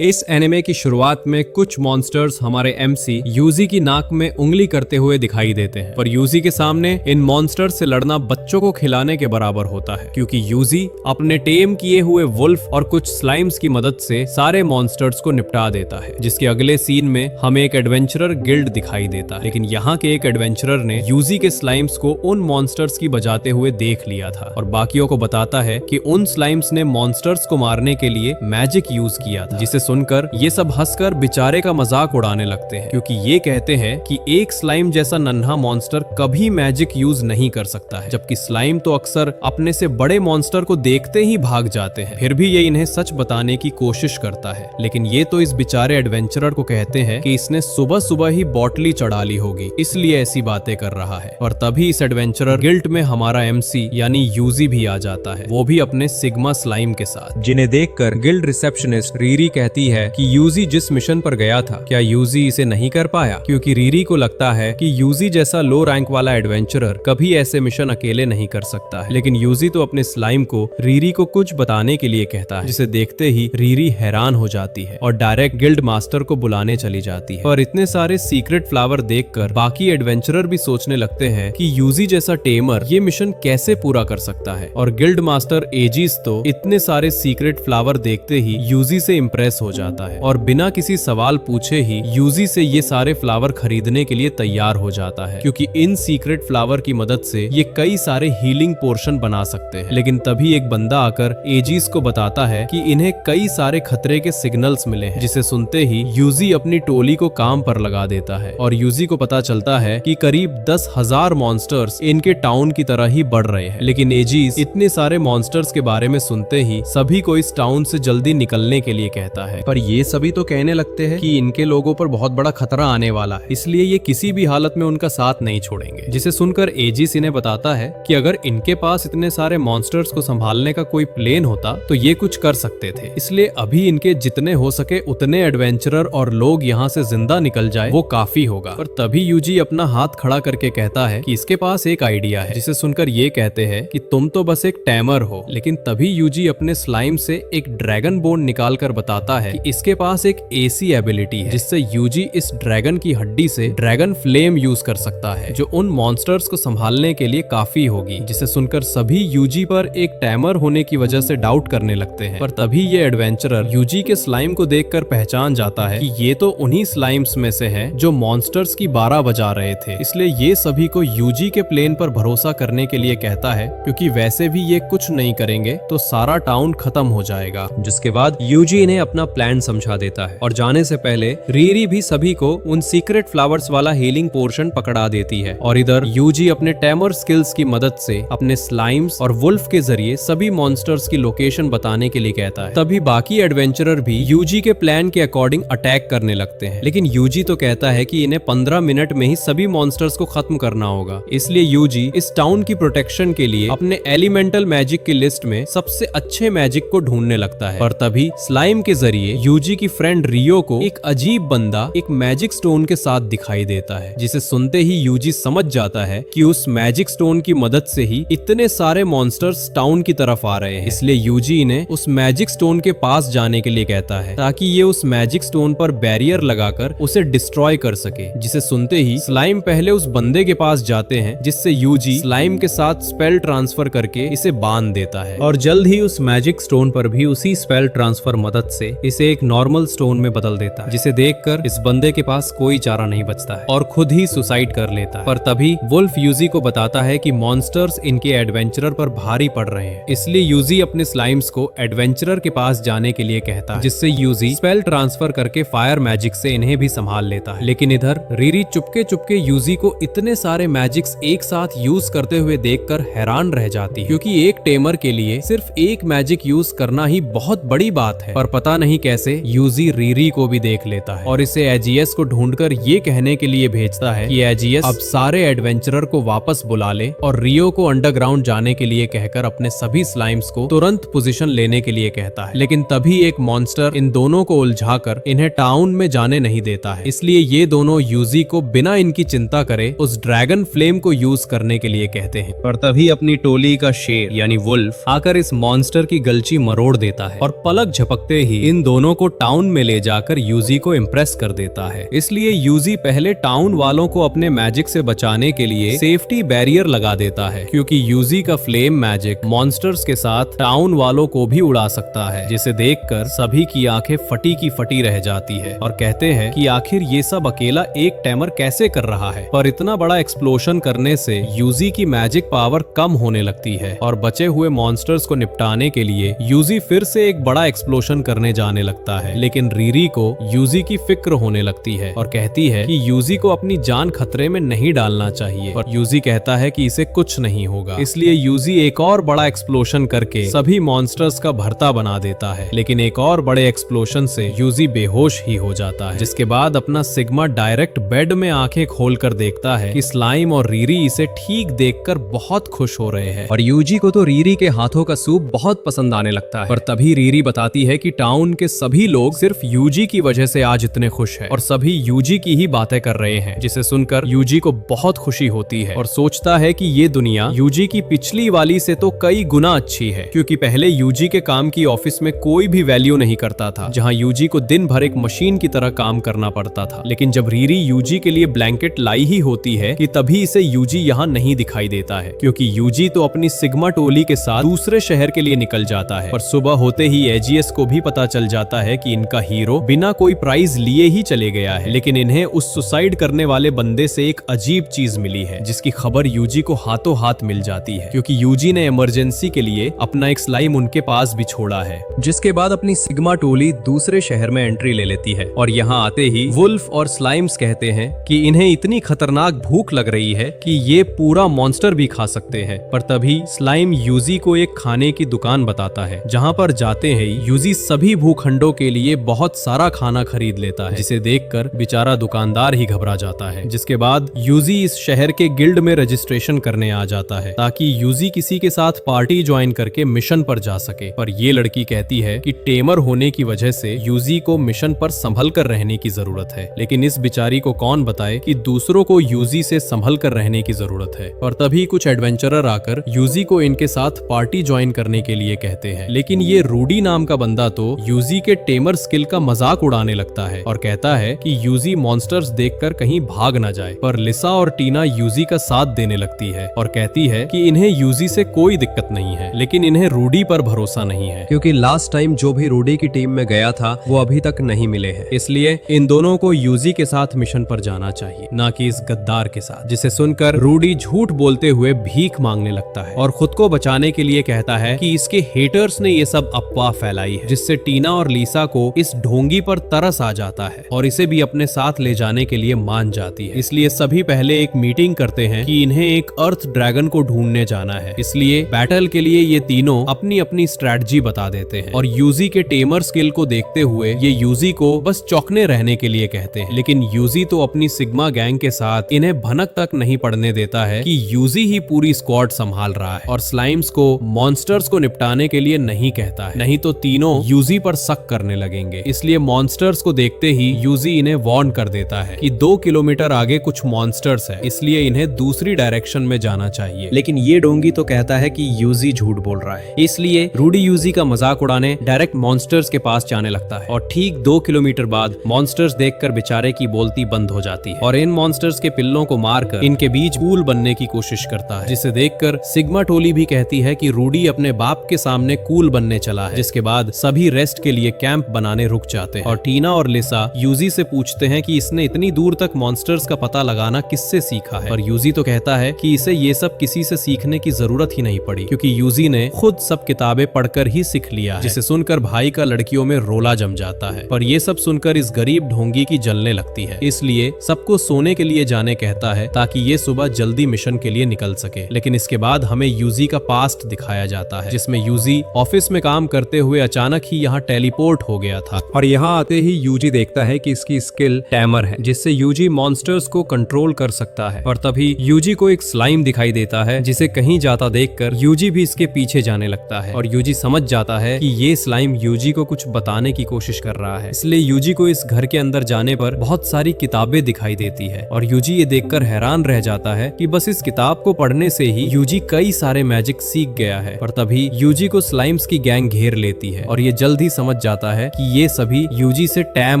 इस एनिमे की शुरुआत में कुछ मॉन्स्टर्स हमारे एमसी यूजी की नाक में उंगली करते हुए दिखाई देते हैं, पर यूजी के सामने इन मॉन्स्टर्स से लड़ना बच्चों को खिलाने के बराबर होता है, क्योंकि यूजी अपने टेम किए हुए वुल्फ और कुछ स्लाइम्स की मदद से सारे मॉन्स्टर्स को निपटा देता है। जिसके अगले सीन में हमें एक एडवेंचरर गिल्ड दिखाई देता है, लेकिन यहाँ के एक एडवेंचरर ने यूजी के स्लाइम्स को उन मॉन्स्टर्स की बजाते हुए देख लिया था और बाकियों को बताता है कि उन स्लाइम्स ने मॉन्स्टर्स को मारने के लिए मैजिक यूज किया था। जिसे सुनकर ये सब हंसकर बेचारे का मजाक उड़ाने लगते हैं, क्योंकि ये कहते हैं कि एक स्लाइम जैसा नन्हा मॉन्स्टर कभी मैजिक यूज नहीं कर सकता है, जबकि स्लाइम तो अक्सर अपने से बड़े मॉन्स्टर को देखते ही भाग जाते हैं। फिर भी ये इन्हें सच बताने की कोशिश करता है, लेकिन ये तो इस बेचारे एडवेंचरर को कहते हैं कि इसने सुबह सुबह ही बॉटली चढ़ा ली होगी, इसलिए ऐसी बातें कर रहा है। और तभी इस एडवेंचरर गिल्ड में हमारा एमसी यानी यूजी भी आ जाता है, वो भी अपने सिग्मा स्लाइम के साथ, जिन्हें देखकर गिल्ड रिसेप्शनिस्ट रीरी कहती है कि यूजी जिस मिशन पर गया था, क्या यूजी इसे नहीं कर पाया? क्योंकि रीरी को लगता है कि यूजी जैसा लो रैंक वाला एडवेंचरर कभी ऐसे मिशन अकेले नहीं कर सकता है। लेकिन यूजी तो अपने स्लाइम को रीरी को कुछ बताने के लिए कहता है, जिसे देखते ही रीरी हैरान हो जाती है और डायरेक्ट गिल्ड मास्टर को बुलाने चली जाती है। और इतने सारे सीक्रेट फ्लावर देखकर बाकी एडवेंचरर भी सोचने लगते हैं कि यूजी जैसा टेमर ये मिशन कैसे पूरा कर सकता है। और गिल्ड मास्टर एजिस तो इतने सारे सीक्रेट फ्लावर देखते ही यूजी से इंप्रेस हो जाता है और बिना किसी सवाल पूछे ही यूजी से ये सारे फ्लावर खरीदने के लिए तैयार हो जाता है, क्योंकि इन सीक्रेट फ्लावर की मदद से ये कई सारे हीलिंग पोर्शन बना सकते हैं। लेकिन तभी एक बंदा आकर एजिस को बताता है कि इन्हें कई सारे खतरे के सिग्नल्स मिले हैं, जिसे सुनते ही यूजी अपनी टोली को काम पर लगा देता है और यूजी को पता चलता है कि करीब 10,000 मॉन्स्टर्स इनके टाउन की तरह ही बढ़ रहे हैं। लेकिन एजिस इतने सारे मॉन्स्टर्स के बारे में सुनते ही सभी को इस टाउन से जल्दी निकलने के लिए कहता है, पर ये सभी तो कहने लगते हैं कि इनके लोगों पर बहुत बड़ा खतरा आने वाला है, इसलिए ये किसी भी हालत में उनका साथ नहीं छोड़ेंगे। जिसे सुनकर एजिस इन्हें बताता है कि अगर इनके पास इतने सारे मॉन्स्टर्स को संभालने का कोई प्लेन होता तो ये कुछ कर सकते थे, इसलिए अभी इनके जितने हो सके उतने एडवेंचरर और लोग यहाँ से जिंदा निकल जाए वो काफी होगा। पर तभी यूजी अपना हाथ खड़ा करके कहता है कि इसके पास एक आइडिया है। जिसे सुनकर ये कहते हैं कि तुम तो बस एक टैमर हो। लेकिन तभी यूजी अपने स्लाइम से एक ड्रैगन बोन निकाल कर बताता है कि इसके पास एक एसी एबिलिटी है, जिससे यूजी इस ड्रैगन की हड्डी से ड्रैगन फ्लेम यूज कर सकता है, जो उन मॉन्स्टर्स को संभालने के लिए काफी होगी। जिसे सुनकर सभी यूजी पर एक टैमर होने की वजह से डाउट करने लगते हैं। पर तभी ये एडवेंचरर यूजी के स्लाइम को देखकर पहचान जाता है कि ये तो उन्हीं स्लाइम्स में से है जो मॉन्स्टर्स की 12 बजा रहे थे, इसलिए ये सभी को यूजी के प्लेन पर भरोसा करने के लिए कहता है, क्योंकि वैसे भी ये कुछ नहीं करेंगे तो सारा टाउन खत्म हो जाएगा। जिसके बाद यूजी इन्हें अपना प्लान समझा देता है और जाने से पहले रीरी भी सभी को उन सीक्रेट फ्लावर्स वाला हीलिंग पोर्शन पकड़ा देती है। और इधर यूजी अपने टैमर स्किल्स की मदद से अपने स्लाइम्स और वुल्फ के जरिए सभी मॉन्स्टर्स की लोकेशन बताने के लिए कहता है। तभी बाकी एडवेंचरर भी यूजी के प्लान के अकॉर्डिंग अटैक करने लगते हैं, लेकिन यूजी तो कहता है कि इन्हें 15 मिनट में ही सभी मॉन्स्टर्स को खत्म करना होगा। इसलिए यूजी इस टाउन की प्रोटेक्शन के लिए अपने एलिमेंटल मैजिक की लिस्ट में सबसे अच्छे मैजिक को ढूंढने लगता है। और तभी स्लाइम के जरिए यूजी की फ्रेंड रियो को एक अजीब बंदा एक मैजिक स्टोन के साथ दिखाई देता है, जिसे सुनते ही यूजी समझ जाता है कि उस मैजिक स्टोन की मदद से ही इतने सारे मॉन्स्टर्स टाउन की तरफ आ रहे हैं। इसलिए यूजी इन्हें उस मैजिक स्टोन के पास जाने के लिए कहता है, ताकि ये उस मैजिक स्टोन पर बैरियर लगाकर उसे डिस्ट्रॉय कर सके। जिसे सुनते ही स्लाइम पहले उस बंदे के पास जाते हैं, जिससे यूजी स्लाइम के साथ स्पेल ट्रांसफर करके इसे बांध देता है और जल्द ही उस मैजिक स्टोन पर भी उसी स्पेल ट्रांसफर मदद से इसे एक नॉर्मल स्टोन में बदल देता है। जिसे देखकर इस बंदे के पास कोई चारा नहीं बचता है और खुद ही सुसाइड कर लेता है। पर तभी वुल्फ यूजी को बताता है कि मॉन्स्टर्स इनके एडवेंचरर पर भारी पड़ रहे हैं, इसलिए यूजी अपने स्लाइम्स को एडवेंचरर के पास जाने के लिए कहता है, जिससे यूजी स्पेल ट्रांसफर करके फायर मैजिक से इन्हें भी संभाल लेता है। लेकिन इधर रीरी चुपके चुपके यूजी को इतने सारे मैजिक्स एक साथ यूज करते हुए देखकर हैरान रह जाती है, क्योंकि एक टेमर के लिए सिर्फ एक मैजिक यूज करना ही बहुत बड़ी बात है। पर पता नहीं कैसे यूजी रीरी को भी देख लेता है और इसे एजीएस को ढूंढकर ये कहने के लिए भेजता है कि एजीएस अब सारे एडवेंचरर को वापस बुला ले और रियो को अंडरग्राउंड जाने के लिए कहकर अपने सभी स्लाइम्स को तुरंत पोजीशन लेने के लिए कहता है। लेकिन तभी एक मॉन्स्टर इन दोनों को उलझाकर इन्हें टाउन में जाने नहीं देता है, इसलिए ये दोनों यूजी को बिना इनकी चिंता करे उस ड्रैगन फ्लेम को यूज करने के लिए कहते हैं। पर तभी अपनी टोली का शेर यानी वुल्फ आकर इस मॉन्स्टर की गलची मरोड़ देता है और पलक झपकते ही इन दोनों को टाउन में ले जाकर यूजी को इम्प्रेस कर देता है। इसलिए यूजी पहले टाउन वालों को अपने मैजिक से बचाने के लिए सेफ्टी बैरियर लगा देता है, क्योंकि यूजी का फ्लेम मैजिक मॉन्स्टर्स के साथ टाउन वालों को भी उड़ा सकता है, जिसे देखकर सभी की आंखें फटी की फटी रह जाती है और कहते हैं कि आखिर ये सब अकेला एक टैमर कैसे कर रहा है। पर इतना बड़ा एक्सप्लोशन करने से यूजी की मैजिक पावर कम होने लगती है और बचे हुए मॉन्स्टर्स को निपटाने के लिए यूजी फिर से एक बड़ा एक्सप्लोशन करने जाने लगता है। लेकिन रीरी को यूजी की फिक्र होने लगती है और कहती है कि यूजी को अपनी जान खतरे में नहीं डालना चाहिए, और यूजी कहता है कि इसे कुछ नहीं होगा। इसलिए यूजी एक और बड़ा एक्सप्लोशन करके सभी मॉन्स्टर्स का भरता बना देता है। लेकिन एक और बड़े एक्सप्लोशन से यूजी बेहोश ही हो जाता है, जिसके बाद अपना सिग्मा डायरेक्ट बेड में आंखें खोलकर देखता है कि स्लाइम और रीरी इसे ठीक देखकर बहुत खुश हो रहे हैं। और यूजी को तो रीरी के हाथों का सूप बहुत पसंद आने लगता है। पर तभी रीरी बताती है कि टाउन के सभी लोग सिर्फ यूजी की वजह से आज इतने खुश हैं और सभी यूजी की ही बातें कर रहे हैं, जिसे सुनकर यूजी को बहुत खुशी होती है और सोचता है कि ये दुनिया यूजी की पिछली वाली से तो कई गुना अच्छी है, क्योंकि पहले यूजी के काम की ऑफिस में कोई भी वैल्यू नहीं करता था, जहां यूजी को दिन भर एक मशीन की तरह काम करना पड़ता था। लेकिन जब रीरी यूजी के लिए ब्लैंकेट लाई ही होती है कि तभी इसे यूजी यहाँ नहीं दिखाई देता है, क्योंकि यूजी तो अपनी सिग्मा टोली के साथ दूसरे शहर के लिए निकल जाता है। पर सुबह होते ही एजीएस को भी पता चल जाता है कि इनका हीरो बिना कोई प्राइज लिए ही चले गया है। लेकिन इन्हें उस सुसाइड करने वाले बंदे से एक अजीब चीज मिली है, जिसकी खबर यूजी को हाथों हाथ मिल जाती है, क्योंकि यूजी ने इमरजेंसी के लिए अपना एक स्लाइम उनके पास भी छोड़ा है। जिसके बाद अपनी सिग्मा टोली दूसरे शहर में एंट्री ले लेती है और यहाँ आते ही वुल्फ और स्लाइम्स कहते हैं कि इन्हें इतनी खतरनाक भूख लग रही है कि ये पूरा मॉन्स्टर भी खा सकते हैं। पर तभी स्लाइम यूजी को एक खाने की दुकान बताता है, जहाँ पर जाते ही यूजी सभी भूखंडों के लिए बहुत सारा खाना खरीद लेता है, जिसे देखकर बेचारा दुकानदार ही घबरा जाता है। जिसके बाद यूजी इस शहर के गिल्ड में रजिस्ट्रेशन करने आ जाता है, ताकि यूजी किसी के साथ पार्टी ज्वाइन करके मिशन पर जा सके। पर ये लड़की कहती है कि टेमर होने की वजह से यूजी को मिशन पर संभल कर रहने की जरूरत है। लेकिन इस बिचारी को कौन बताए कि दूसरों को यूजी से संभल कर रहने की जरूरत है। और तभी कुछ एडवेंचरर आकर यूजी को इनके साथ पार्टी ज्वाइन करने के लिए कहते हैं। लेकिन ये रूडी नाम का बंदा तो यूजी के टेमर स्किल का मजाक उड़ाने लगता है और कहता है कि यूजी मॉन्स्टर्स देखकर कहीं भाग ना जाए। पर लिसा और टीना यूजी का साथ देने लगती है और कहती है कि इन्हें यूजी से कोई दिक्कत नहीं है, लेकिन इन्हें रूडी पर भरोसा नहीं है, क्योंकि लास्ट टाइम जो भी रूडी की टीम में गया था वो अभी तक नहीं मिले हैं। इसलिए इन दोनों को यूजी के साथ मिशन पर जाना चाहिए, ना कि इस गद्दार के साथ। जिसे सुनकर रूडी झूठ बोलते हुए भीख मांगने लगता है और खुद को बचाने के लिए कहता है कि इसके हेटर्स ने ये सब अफवाह फैलाई है, जिससे टीना और लिसा को इस ढोंगी पर तरस आ जाता है और इसे भी अपने साथ ले जाने के लिए मान जाती है। इसलिए सभी पहले एक मीटिंग करते हैं कि इन्हें एक अर्थ ड्रैगन को ढूंढने जाना है। इसलिए बैटल के लिए ये तीनों अपनी अपनी स्ट्रैटेजी बता देते हैं और यूजी के टेमर स्किल को देखते हुए ये यूजी को बस चौकने रहने के लिए कहते हैं। लेकिन यूजी तो अपनी सिग्मा गैंग के साथ इन्हें भनक तक नहीं पड़ने देता है कि यूजी ही पूरी स्क्वाड संभाल रहा है, और स्लाइम्स को मॉन्स्टर्स को निपटाने के लिए नहीं कहता है, नहीं तो तीनों यूजी पर शक करने लगेंगे। इसलिए मॉन्स्टर्स को देखते ही यूजी इन्हें वार्न कर देता है कि 2 किलोमीटर आगे कुछ मॉन्स्टर्स है, इसलिए इन्हें दूसरी डायरेक्शन में जाना चाहिए। लेकिन ये डोंगी तो कहता है कि यूजी झूठ बोल रहा है। इसलिए रूडी यूजी का मजाक उड़ाने डायरेक्ट मॉन्स्टर्स के पास जाने लगता है और ठीक 2 किलोमीटर बाद मॉन्स्टर्स देखकर बेचारे की बोलती बंद हो जाती है और इन मॉन्स्टर्स के पिल्लों को मारकर इनके बीच कूल बनने की कोशिश करता है, जिसे देखकर सिग्मा टोली भी कहती है कि रूडी अपने बाप के सामने कूल बनने चला है। जिसके बाद सभी रेस्ट के लिए कैंप बनाने रुक जाते हैं और टीना और लिसा यूजी से पूछते हैं कि इसने इतनी दूर तक मॉन्स्टर्स का पता लगाना किससे सीखा है। और यूजी तो कहता है कि इसे ये सब किसी से सीखने की जरूरत ही नहीं पड़ी, क्योंकि यूजी ने खुद सब किताबें पढ़कर ही सीख लिया है। जिसे सुनकर भाई का लड़कियों में रोला जम जाता है। पर ये सब सुनकर इस गरीब ढोंगी की जलने लगती है, इसलिए सबको सोने के लिए जाने कहता है ताकि ये सुबह जल्दी मिशन के लिए निकल सके। लेकिन इसके बाद हमें यूजी का पास्ट दिखाया जाता है, जिसमें यूजी ऑफिस में काम करते हुए अचानक ही यहाँ टेलीपोर्ट हो गया था और यहाँ आते ही यूजी देखता है कि इसकी स्किल टैमर है, जिससे यूजी मॉन्स्टर्स को कंट्रोल कर सकता है। और तभी यूजी को एक स्लाइम दिखाई देता है, जिसे कहीं जाता देखकर यूजी भी इसके पीछे जाने लगता है और यूजी समझ जाता है कि ये स्लाइम यूजी को कुछ बताने की कोशिश कर रहा है। इसलिए यूजी को इस घर के अंदर जाने पर बहुत सारी किताबें दिखाई देती है और यूजी ये देखकर हैरान रह जाता है कि बस इस किताब को पढ़ने से ही यूजी कई सारे मैजिक सीख गया है। और तभी यूजी को स्लाइम्स की गैंग घेर लेती है और ये जल्द ही समझ समझ जाता है कि ये सभी यूजी से टैम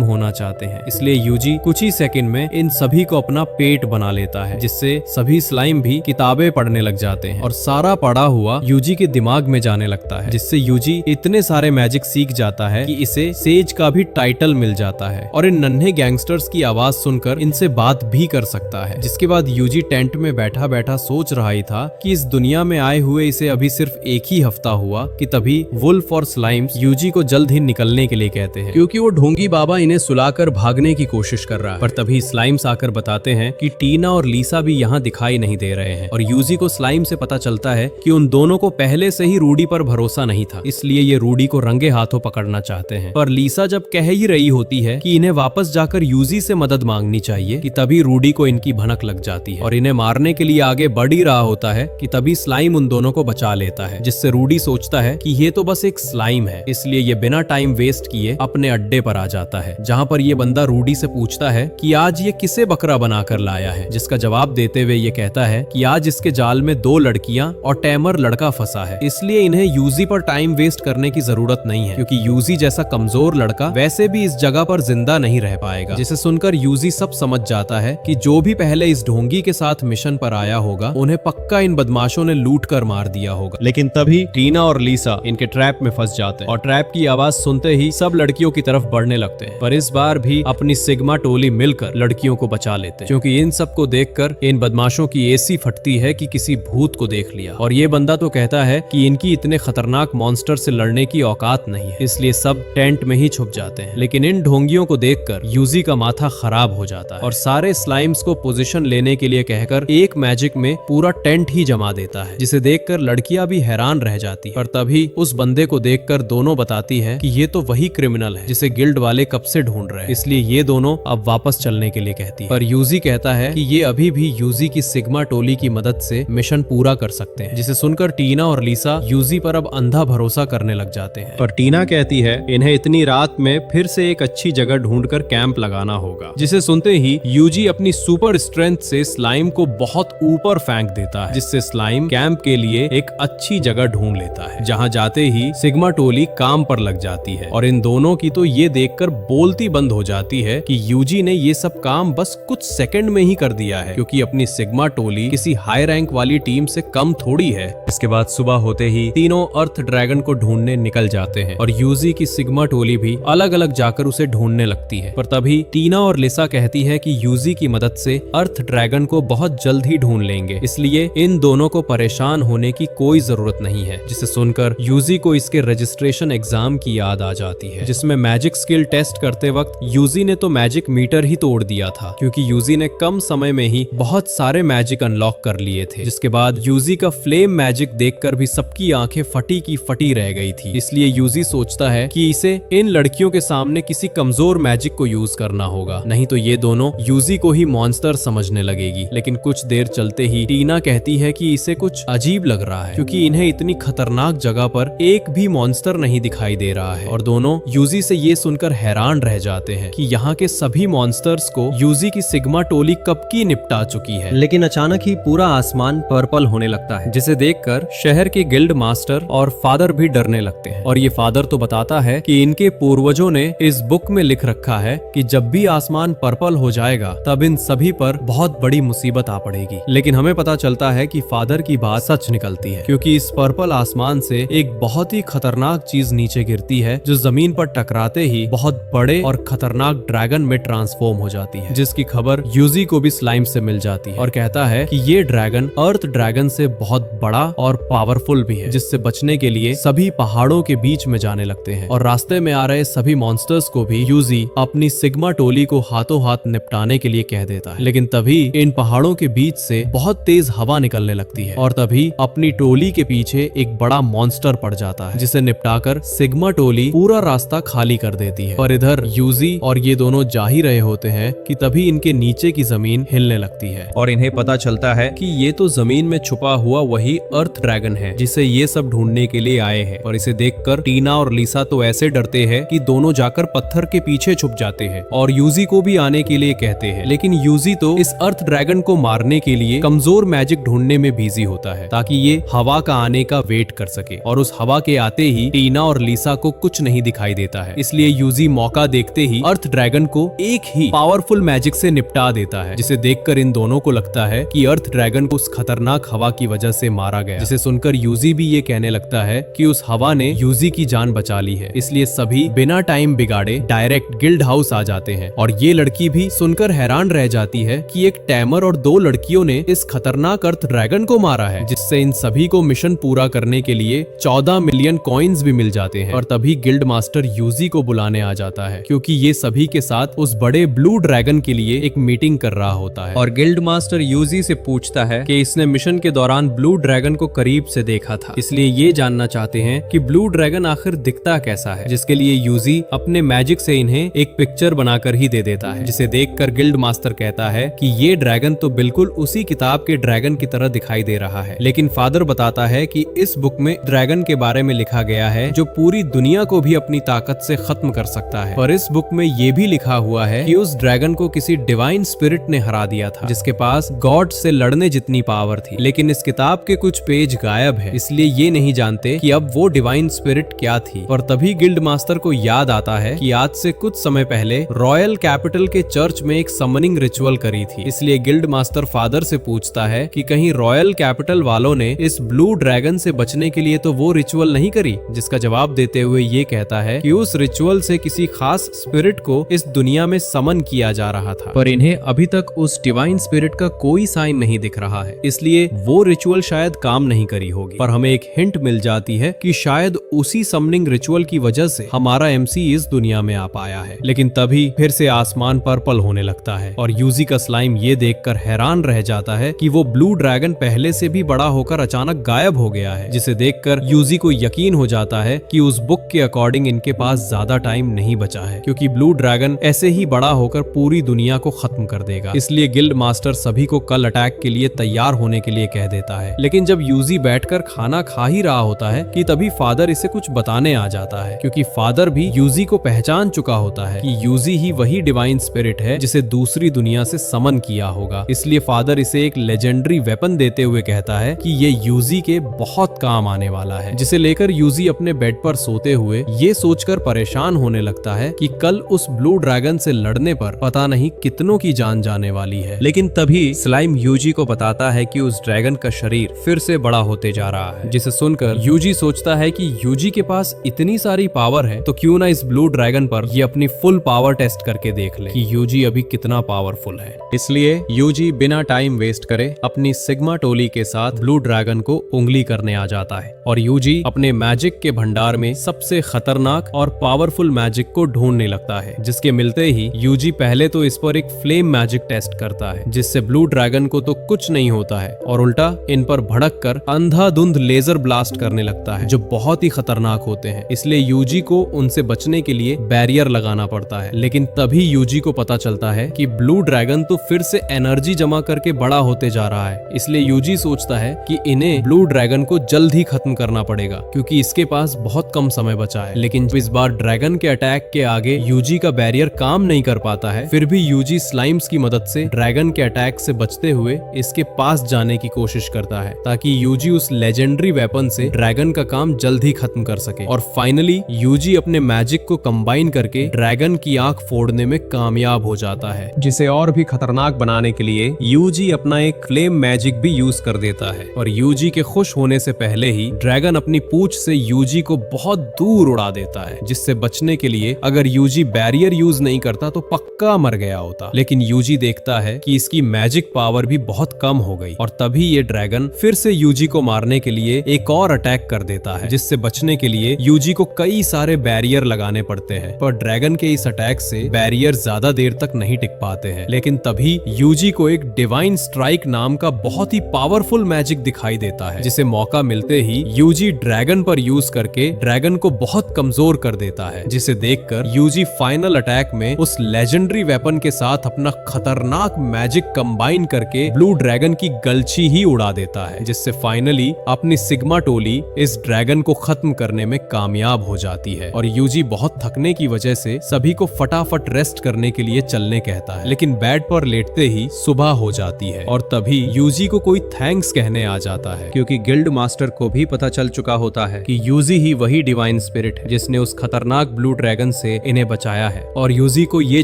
होना चाहते हैं। इसलिए यूजी कुछ ही सेकंड में इन सभी को अपना पेट बना लेता है, जिससे सभी स्लाइम भी किताबें पढ़ने लग जाते हैं और सारा पढ़ा हुआ यूजी के दिमाग में जाने लगता है, जिससे यूजी इतने सारे मैजिक सीख जाता है कि इसे सेज का भी टाइटल मिल जाता है और इन नन्हे गैंगस्टर्स की आवाज सुनकर इनसे बात भी कर सकता है। जिसके बाद यूजी टेंट में बैठा बैठा सोच रहा ही था कि इस दुनिया में आए हुए इसे अभी सिर्फ एक ही हफ्ता हुआ कि तभी वुल्फ और स्लाइम्स यूजी को जल्द ही निकलने के लिए कहते हैं, क्योंकि वो ढोंगी बाबा इन्हें सुलाकर भागने की कोशिश कर रहा है। पर तभी स्लाइम्स आकर बताते हैं कि टीना और लीसा भी यहाँ दिखाई नहीं दे रहे हैं और यूजी को स्लाइम से पता चलता है कि उन दोनों को पहले से ही रूडी पर भरोसा नहीं था, इसलिए ये रूडी को रंगे हाथों पकड़ना चाहते हैं। पर लीसा जब कह ही रही होती है कि इन्हें वापस जाकर यूजी से मदद मांगनी चाहिए कि तभी रूडी को इनकी भनक लग जाती है और इन्हें मारने के लिए आगे बढ़ ही रहा होता है कि तभी स्लाइम उन दोनों को बचा लेता है, जिससे रूडी सोचता है कि ये तो बस एक स्लाइम है, इसलिए ये बिना टाइम वेस्ट किए अपने अड्डे पर आ जाता है, जहाँ पर ये बंदा रूडी से पूछता है कि आज ये किसे बकरा बनाकर लाया है, जिसका जवाब देते हुए ये कहता है कि आज इसके जाल में 2 लड़कियां और टैमर लड़का फंसा है, इसलिए इन्हें यूजी पर टाइम वेस्ट करने की जरूरत नहीं है, क्योंकि यूजी जैसा कमजोर लड़का वैसे भी इस जगह पर जिंदा नहीं रह पाएगा। जिसे सुनकर यूजी सब समझ जाता है कि जो भी पहले इस ढोंगी के साथ मिशन पर आया होगा उन्हें पक्का इन बदमाशों ने लूट कर मार दिया होगा। लेकिन तभी टीना और लीसा इनके ट्रैप में फंस जाते हैं और ट्रैप की आवाज सुनते ही सब लड़कियों की तरफ बढ़ने लगते हैं, पर इस बार भी अपनी सिग्मा टोली मिलकर लड़कियों को बचा लेते हैं, क्योंकि इन सब को देखकर इन बदमाशों की एसी फटती है कि किसी भूत को देख लिया। और ये बंदा तो कहता है कि इनकी इतने खतरनाक मॉन्स्टर से लड़ने की औकात नहीं है, इसलिए सब टेंट में ही छुप जाते हैं। लेकिन इन ढोंगियों को देखकर यूजी का माथा खराब हो जाता है और सारे स्लाइम्स को पोजीशन लेने के लिए कहकर एक मैजिक में पूरा टेंट ही जमा देता है, जिसे देखकर लड़कियां भी हैरान रह जाती है। पर तभी उस बंदे को देखकर दोनों बताती है कि ये तो वही क्रिमिनल है जिसे गिल्ड वाले कब से ढूंढ रहे हैं, इसलिए ये दोनों अब वापस चलने के लिए कहती है। पर यूजी कहता है कि ये अभी भी यूजी की सिग्मा टोली की मदद से मिशन पूरा कर सकते हैं, जिसे सुनकर टीना और लीसा यूजी पर अब अंधा भरोसा करने लग जाते हैं। पर टीना कहती है इन्हें इतनी रात में फिर से एक अच्छी जगह ढूंढकर कैंप लगाना होगा, जिसे सुनते ही यूजी अपनी सुपर स्ट्रेंथ से स्लाइम को बहुत ऊपर फेंक देता है, जिससे स्लाइम कैंप के लिए एक अच्छी जगह ढूंढ लेता है, जहां जाते ही सिग्मा टोली काम पर लग जाती है और इन दोनों की तो ये देखकर बोलती बंद हो जाती है कि यूजी ने ये सब काम बस कुछ सेकंड में ही कर दिया है, क्योंकि अपनी सिग्मा टोली किसी हाई रैंक वाली टीम से कम थोड़ी है। इसके बाद सुबह होते ही तीनों अर्थ ड्रैगन को ढूंढने निकल जाते हैं और यूजी की सिग्मा टोली भी अलग अलग जाकर उसे ढूंढने लगती है। पर तभी टीना और लिसा कहती है कि यूजी की मदद से अर्थ ड्रैगन को बहुत जल्द ही ढूंढ लेंगे, इसलिए इन दोनों को परेशान होने की कोई जरूरत नहीं है। जिसे सुनकर यूजी को इसके रजिस्ट्रेशन एग्जाम की याद आ जाती है, जिसमें मैजिक स्किल टेस्ट करते वक्त यूजी ने तो मैजिक मीटर ही तोड़ दिया था, क्योंकि यूजी ने कम समय में ही बहुत सारे मैजिक अनलॉक कर लिए थे। जिसके बाद यूजी का फ्लेम मैजिक देखकर भी सबकी आंखें फटी की फटी रह गई थी, इसलिए यूजी सोचता है कि इसे इन लड़कियों के सामने किसी कमजोर मैजिक को यूज करना होगा, नहीं तो ये दोनों यूजी को ही मॉन्स्टर समझने लगेगी। लेकिन कुछ देर चलते ही टीना कहती है कि इसे कुछ अजीब लग रहा है, क्योंकि इन्हें इतनी खतरनाक जगह पर एक भी मॉन्स्टर नहीं दिखाई दे रहा है। और दोनों यूजी से ये सुनकर हैरान रह जाते हैं कि यहाँ के सभी मॉन्स्टर्स को यूजी की सिग्मा टोली कब की निपटा चुकी है। लेकिन अचानक ही पूरा आसमान पर्पल होने लगता है, जिसे देखकर शहर के गिल्ड मास्टर और फादर भी डरने लगते हैं। और ये फादर तो बताता है कि इनके पूर्वजों ने इस बुक में लिख रखा है कि जब भी आसमान पर्पल हो जाएगा तब इन सभी पर बहुत बड़ी मुसीबत आ पड़ेगी। लेकिन हमें पता चलता है कि फादर की बात सच निकलती है, क्योंकि इस पर्पल आसमान से एक बहुत ही खतरनाक चीज नीचे गिरती है, जो जमीन पर टकराते ही बहुत बड़े और खतरनाक ड्रैगन में ट्रांसफॉर्म हो जाती है, जिसकी खबर यूजी को भी स्लाइम से मिल जाती है और कहता है कि ये ड्रैगन अर्थ ड्रैगन से बहुत बड़ा और पावरफुल भी है, जिससे बचने के लिए सभी पहाड़ों के बीच में जाने लगते हैं। और रास्ते में आ रहे सभी मॉन्स्टर्स को भी यूजी अपनी सिग्मा टोली को हाथों हाथ निपटाने के लिए कह देता है। लेकिन तभी इन पहाड़ों के बीच से बहुत तेज हवा निकलने लगती है और तभी अपनी टोली के पीछे एक बड़ा मॉन्स्टर पड़ जाता है, जिसे निपटाकर सिग्मा टोली पूरा रास्ता खाली कर देती है। पर इधर यूजी और ये दोनों जा ही रहे होते हैं कि तभी इनके नीचे की जमीन हिलने लगती है और इन्हें पता चलता है कि ये तो जमीन में छुपा हुआ वही अर्थ ड्रैगन है, जिसे ये सब ढूंढने के लिए आए हैं। और इसे देखकर टीना और लिसा तो ऐसे डरते हैं कि दोनों जाकर पत्थर के पीछे छुप जाते हैं और यूजी को भी आने के लिए कहते हैं। लेकिन यूजी तो इस अर्थ ड्रैगन को मारने के लिए कमजोर मैजिक ढूंढने में बिजी होता है, ताकि ये हवा का आने का वेट कर सके। और उस हवा के आते ही टीना और लिसा को कुछ नहीं दिखाई देता है। इसलिए यूजी मौका देखते ही अर्थ ड्रैगन को एक ही पावरफुल मैजिक से निपटा देता है, जिसे देखकर इन दोनों को लगता है कि अर्थ ड्रैगन को उस खतरनाक हवा की वजह से मारा गया, जिसे सुनकर यूजी भी ये कहने लगता है कि उस हवा ने यूजी की जान बचा ली है। इसलिए सभी बिना टाइम बिगाड़े डायरेक्ट गिल्ड हाउस आ जाते हैं और ये लड़की भी सुनकर हैरान रह जाती है कि एक टैमर और 2 लड़कियों ने इस खतरनाक अर्थ ड्रैगन को मारा है, जिससे इन सभी को मिशन पूरा करने के लिए 14 मिलियन कॉइन्स भी मिल जाते हैं। और तभी गिल्ड मास्टर यूजी को बुलाने आ जाता है, क्योंकि ये सभी के साथ उस बड़े ब्लू ड्रैगन के लिए एक मीटिंग कर रहा होता है। और गिल्ड मास्टर यूजी से पूछता है कि इसने मिशन के दौरान ब्लू ड्रैगन को करीब से देखा था, इसलिए ये जानना चाहते हैं कि ब्लू ड्रैगन आखिर दिखता कैसा है, जिसके लिए यूजी अपने मैजिक से इन्हें एक पिक्चर बनाकर ही दे देता है, जिसे देखकर गिल्ड मास्टर कहता है कि ये ड्रैगन तो बिल्कुल उसी किताब के ड्रैगन की तरह दिखाई दे रहा है। लेकिन फादर बताता है कि इस बुक में ड्रैगन के बारे में लिखा गया है जो पूरी दुनिया को भी अपनी ताकत से खत्म कर सकता है। पर इस बुक में ये भी लिखा हुआ है कि उस ड्रैगन को किसी डिवाइन स्पिरिट ने हरा दिया था, जिसके पास गॉड से लड़ने जितनी पावर थी। लेकिन इस किताब के कुछ पेज गायब है, इसलिए ये नहीं जानते कि अब वो डिवाइन स्पिरिट क्या थी। और तभी गिल्ड मास्टर को याद आता है कि आज से कुछ समय पहले रॉयल कैपिटल के चर्च में एक समनिंग रिचुअल करी थी। इसलिए गिल्ड मास्टर फादर से पूछता है कि कहीं रॉयल कैपिटल वालों ने इस ब्लू ड्रैगन से बचने के लिए तो वो रिचुअल नहीं करी, जिसका जवाब देते हुए ये कहता है कि उस रिचुअल से किसी खास स्पिरिट को इस दुनिया में समन किया जा रहा था, पर इन्हें अभी तक उस डिवाइन स्पिरिट का कोई साइन नहीं दिख रहा है, इसलिए वो रिचुअल शायद काम नहीं करी होगी। पर हमें एक हिंट मिल जाती है कि शायद उसी समनिंग रिचुअल की वजह से हमारा एमसी इस दुनिया में आ पाया है। लेकिन तभी फिर से आसमान पर्पल होने लगता है और यूजी का स्लाइम ये देखकर हैरान रह जाता है कि वो ब्लू ड्रैगन पहले से भी बड़ा होकर अचानक गायब हो गया है, जिसे देखकर यूजी को यकीन हो जाता है कि उस बुक के अकॉर्डिंग इनके पास ज्यादा टाइम नहीं बचा है, क्योंकि ब्लू ड्रैगन ऐसे ही बड़ा होकर पूरी दुनिया को खत्म कर देगा। इसलिए गिल्ड मास्टर सभी को कल अटैक के लिए तैयार होने के लिए कह देता है। लेकिन जब यूजी बैठकर खाना खा ही रहा होता है कि तभी फादर इसे कुछ बताने आ जाता है, क्योंकि फादर भी यूजी को पहचान चुका होता है कि यूजी ही वही डिवाइन स्पिरिट है जिसे दूसरी दुनिया से समन किया होगा। इसलिए फादर इसे एक लेजेंडरी वेपन देते हुए कहता है कि ये यूजी के बहुत काम आने वाला है, जिसे लेकर यूजी अपने बेड पर सोते हुए ये सोचकर परेशान होने लगता है कि कल उस ब्लू ड्रैगन से लड़ने पर पता नहीं कितनों की जान जाने वाली है। लेकिन तभी स्लाइम यूजी को बताता है कि उस ड्रैगन का शरीर फिर से बड़ा होते जा रहा है, जिसे सुनकर यूजी सोचता है कि यूजी के पास इतनी सारी पावर है तो क्यों ना इस ब्लू ड्रैगन पर ये अपनी फुल पावर टेस्ट करके देख ले कि यूजी अभी कितना पावरफुल है। इसलिए यूजी बिना टाइम वेस्ट करे अपनी सिग्मा टोली के साथ ब्लू ड्रैगन को उंगली करने आ जाता है और यूजी अपने मैजिक के भंडार में सबसे खतरनाक और पावरफुल मैजिक को ढूंढने लगता है, जिसके मिलते ही यूजी पहले तो इस पर एक फ्लेम मैजिक टेस्ट करता है, जिससे ब्लू ड्रैगन को तो कुछ नहीं होता है और उल्टा इन पर भड़क कर अंधाधुंध लेजर ब्लास्ट करने लगता है, जो बहुत ही खतरनाक होते हैं। इसलिए यूजी को उनसे बचने के लिए बैरियर लगाना पड़ता है। लेकिन तभी यूजी को पता चलता है कि ब्लू ड्रैगन तो फिर से एनर्जी जमा करके बड़ा होते जा रहा है। इसलिए यूजी सोचता है कि इन्हें ब्लू ड्रैगन को जल्द ही खत्म करना पड़ेगा, क्योंकि इसके पास बहुत कम समय बचा है। लेकिन इस बार ड्रैगन के अटैक के आगे यूजी का बैरियर काम नहीं कर पाता है। फिर भी यूजी स्लाइम्स की मदद से ड्रैगन के अटैक से बचते हुए इसके पास जाने की कोशिश करता है, ताकि यूजी उस लेजेंडरी वेपन से ड्रैगन का काम जल्द ही खत्म कर सके। और फाइनली यूजी अपने मैजिक को कंबाइन करके ड्रैगन की आंख फोड़ने में कामयाब हो जाता है, जिसे और भी खतरनाक बनाने के लिए यूजी अपना एक फ्लेम मैजिक भी यूज कर देता है। और यूजी के खुश होने से पहले ही ड्रैगन अपनी पूंछ से यूजी को बहुत दूर उड़ा देता है, जिससे बचने के लिए अगर यूजी बैरियर यूज नहीं करता तो पक्का मर गया होता। लेकिन यूजी देखता है कि इसकी मैजिक पावर भी बहुत कम हो गई और तभी ये ड्रैगन फिर से यूजी को मारने के लिए एक और अटैक कर देता है, जिससे बचने के लिए यूजी को कई सारे बैरियर लगाने पड़ते हैं। पर ड्रैगन के इस अटैक से बैरियर ज्यादा देर तक नहीं टिक पाते हैं। लेकिन तभी यूजी को एक डिवाइन स्ट्राइक नाम का बहुत ही पावरफुल मैजिक दिखाई देता है, जिसे मौका मिलते ही यूजी ड्रैगन पर यूज करके ड्रैगन को बहुत कमजोर कर देता है, जिसे देखकर यूजी फाइनल अटैक में उस लेजेंडरी वेपन के साथ अपना खतरनाक मैजिक कंबाइन करके ब्लू ड्रैगन की गलछी ही उड़ा देता है, जिससे फाइनली अपनी सिग्मा टोली इस ड्रैगन को खत्म करने में कामयाब हो जाती है। और यूजी बहुत थकने की वजह से सभी को फटाफट रेस्ट करने के लिए चलने कहता है। लेकिन बेड पर लेटते ही सुबह हो जाती है और तभी यूजी को कोई थैंक्स कहने आ जाता है, क्योंकि गिल्ड मास्टर को भी पता चल चुका होता है कि यूजी ही वही डिवाइन स्पिरिट है जिसने उस खतरनाक ब्लू ड्रैगन से इन्हें बचाया है। और यूजी को ये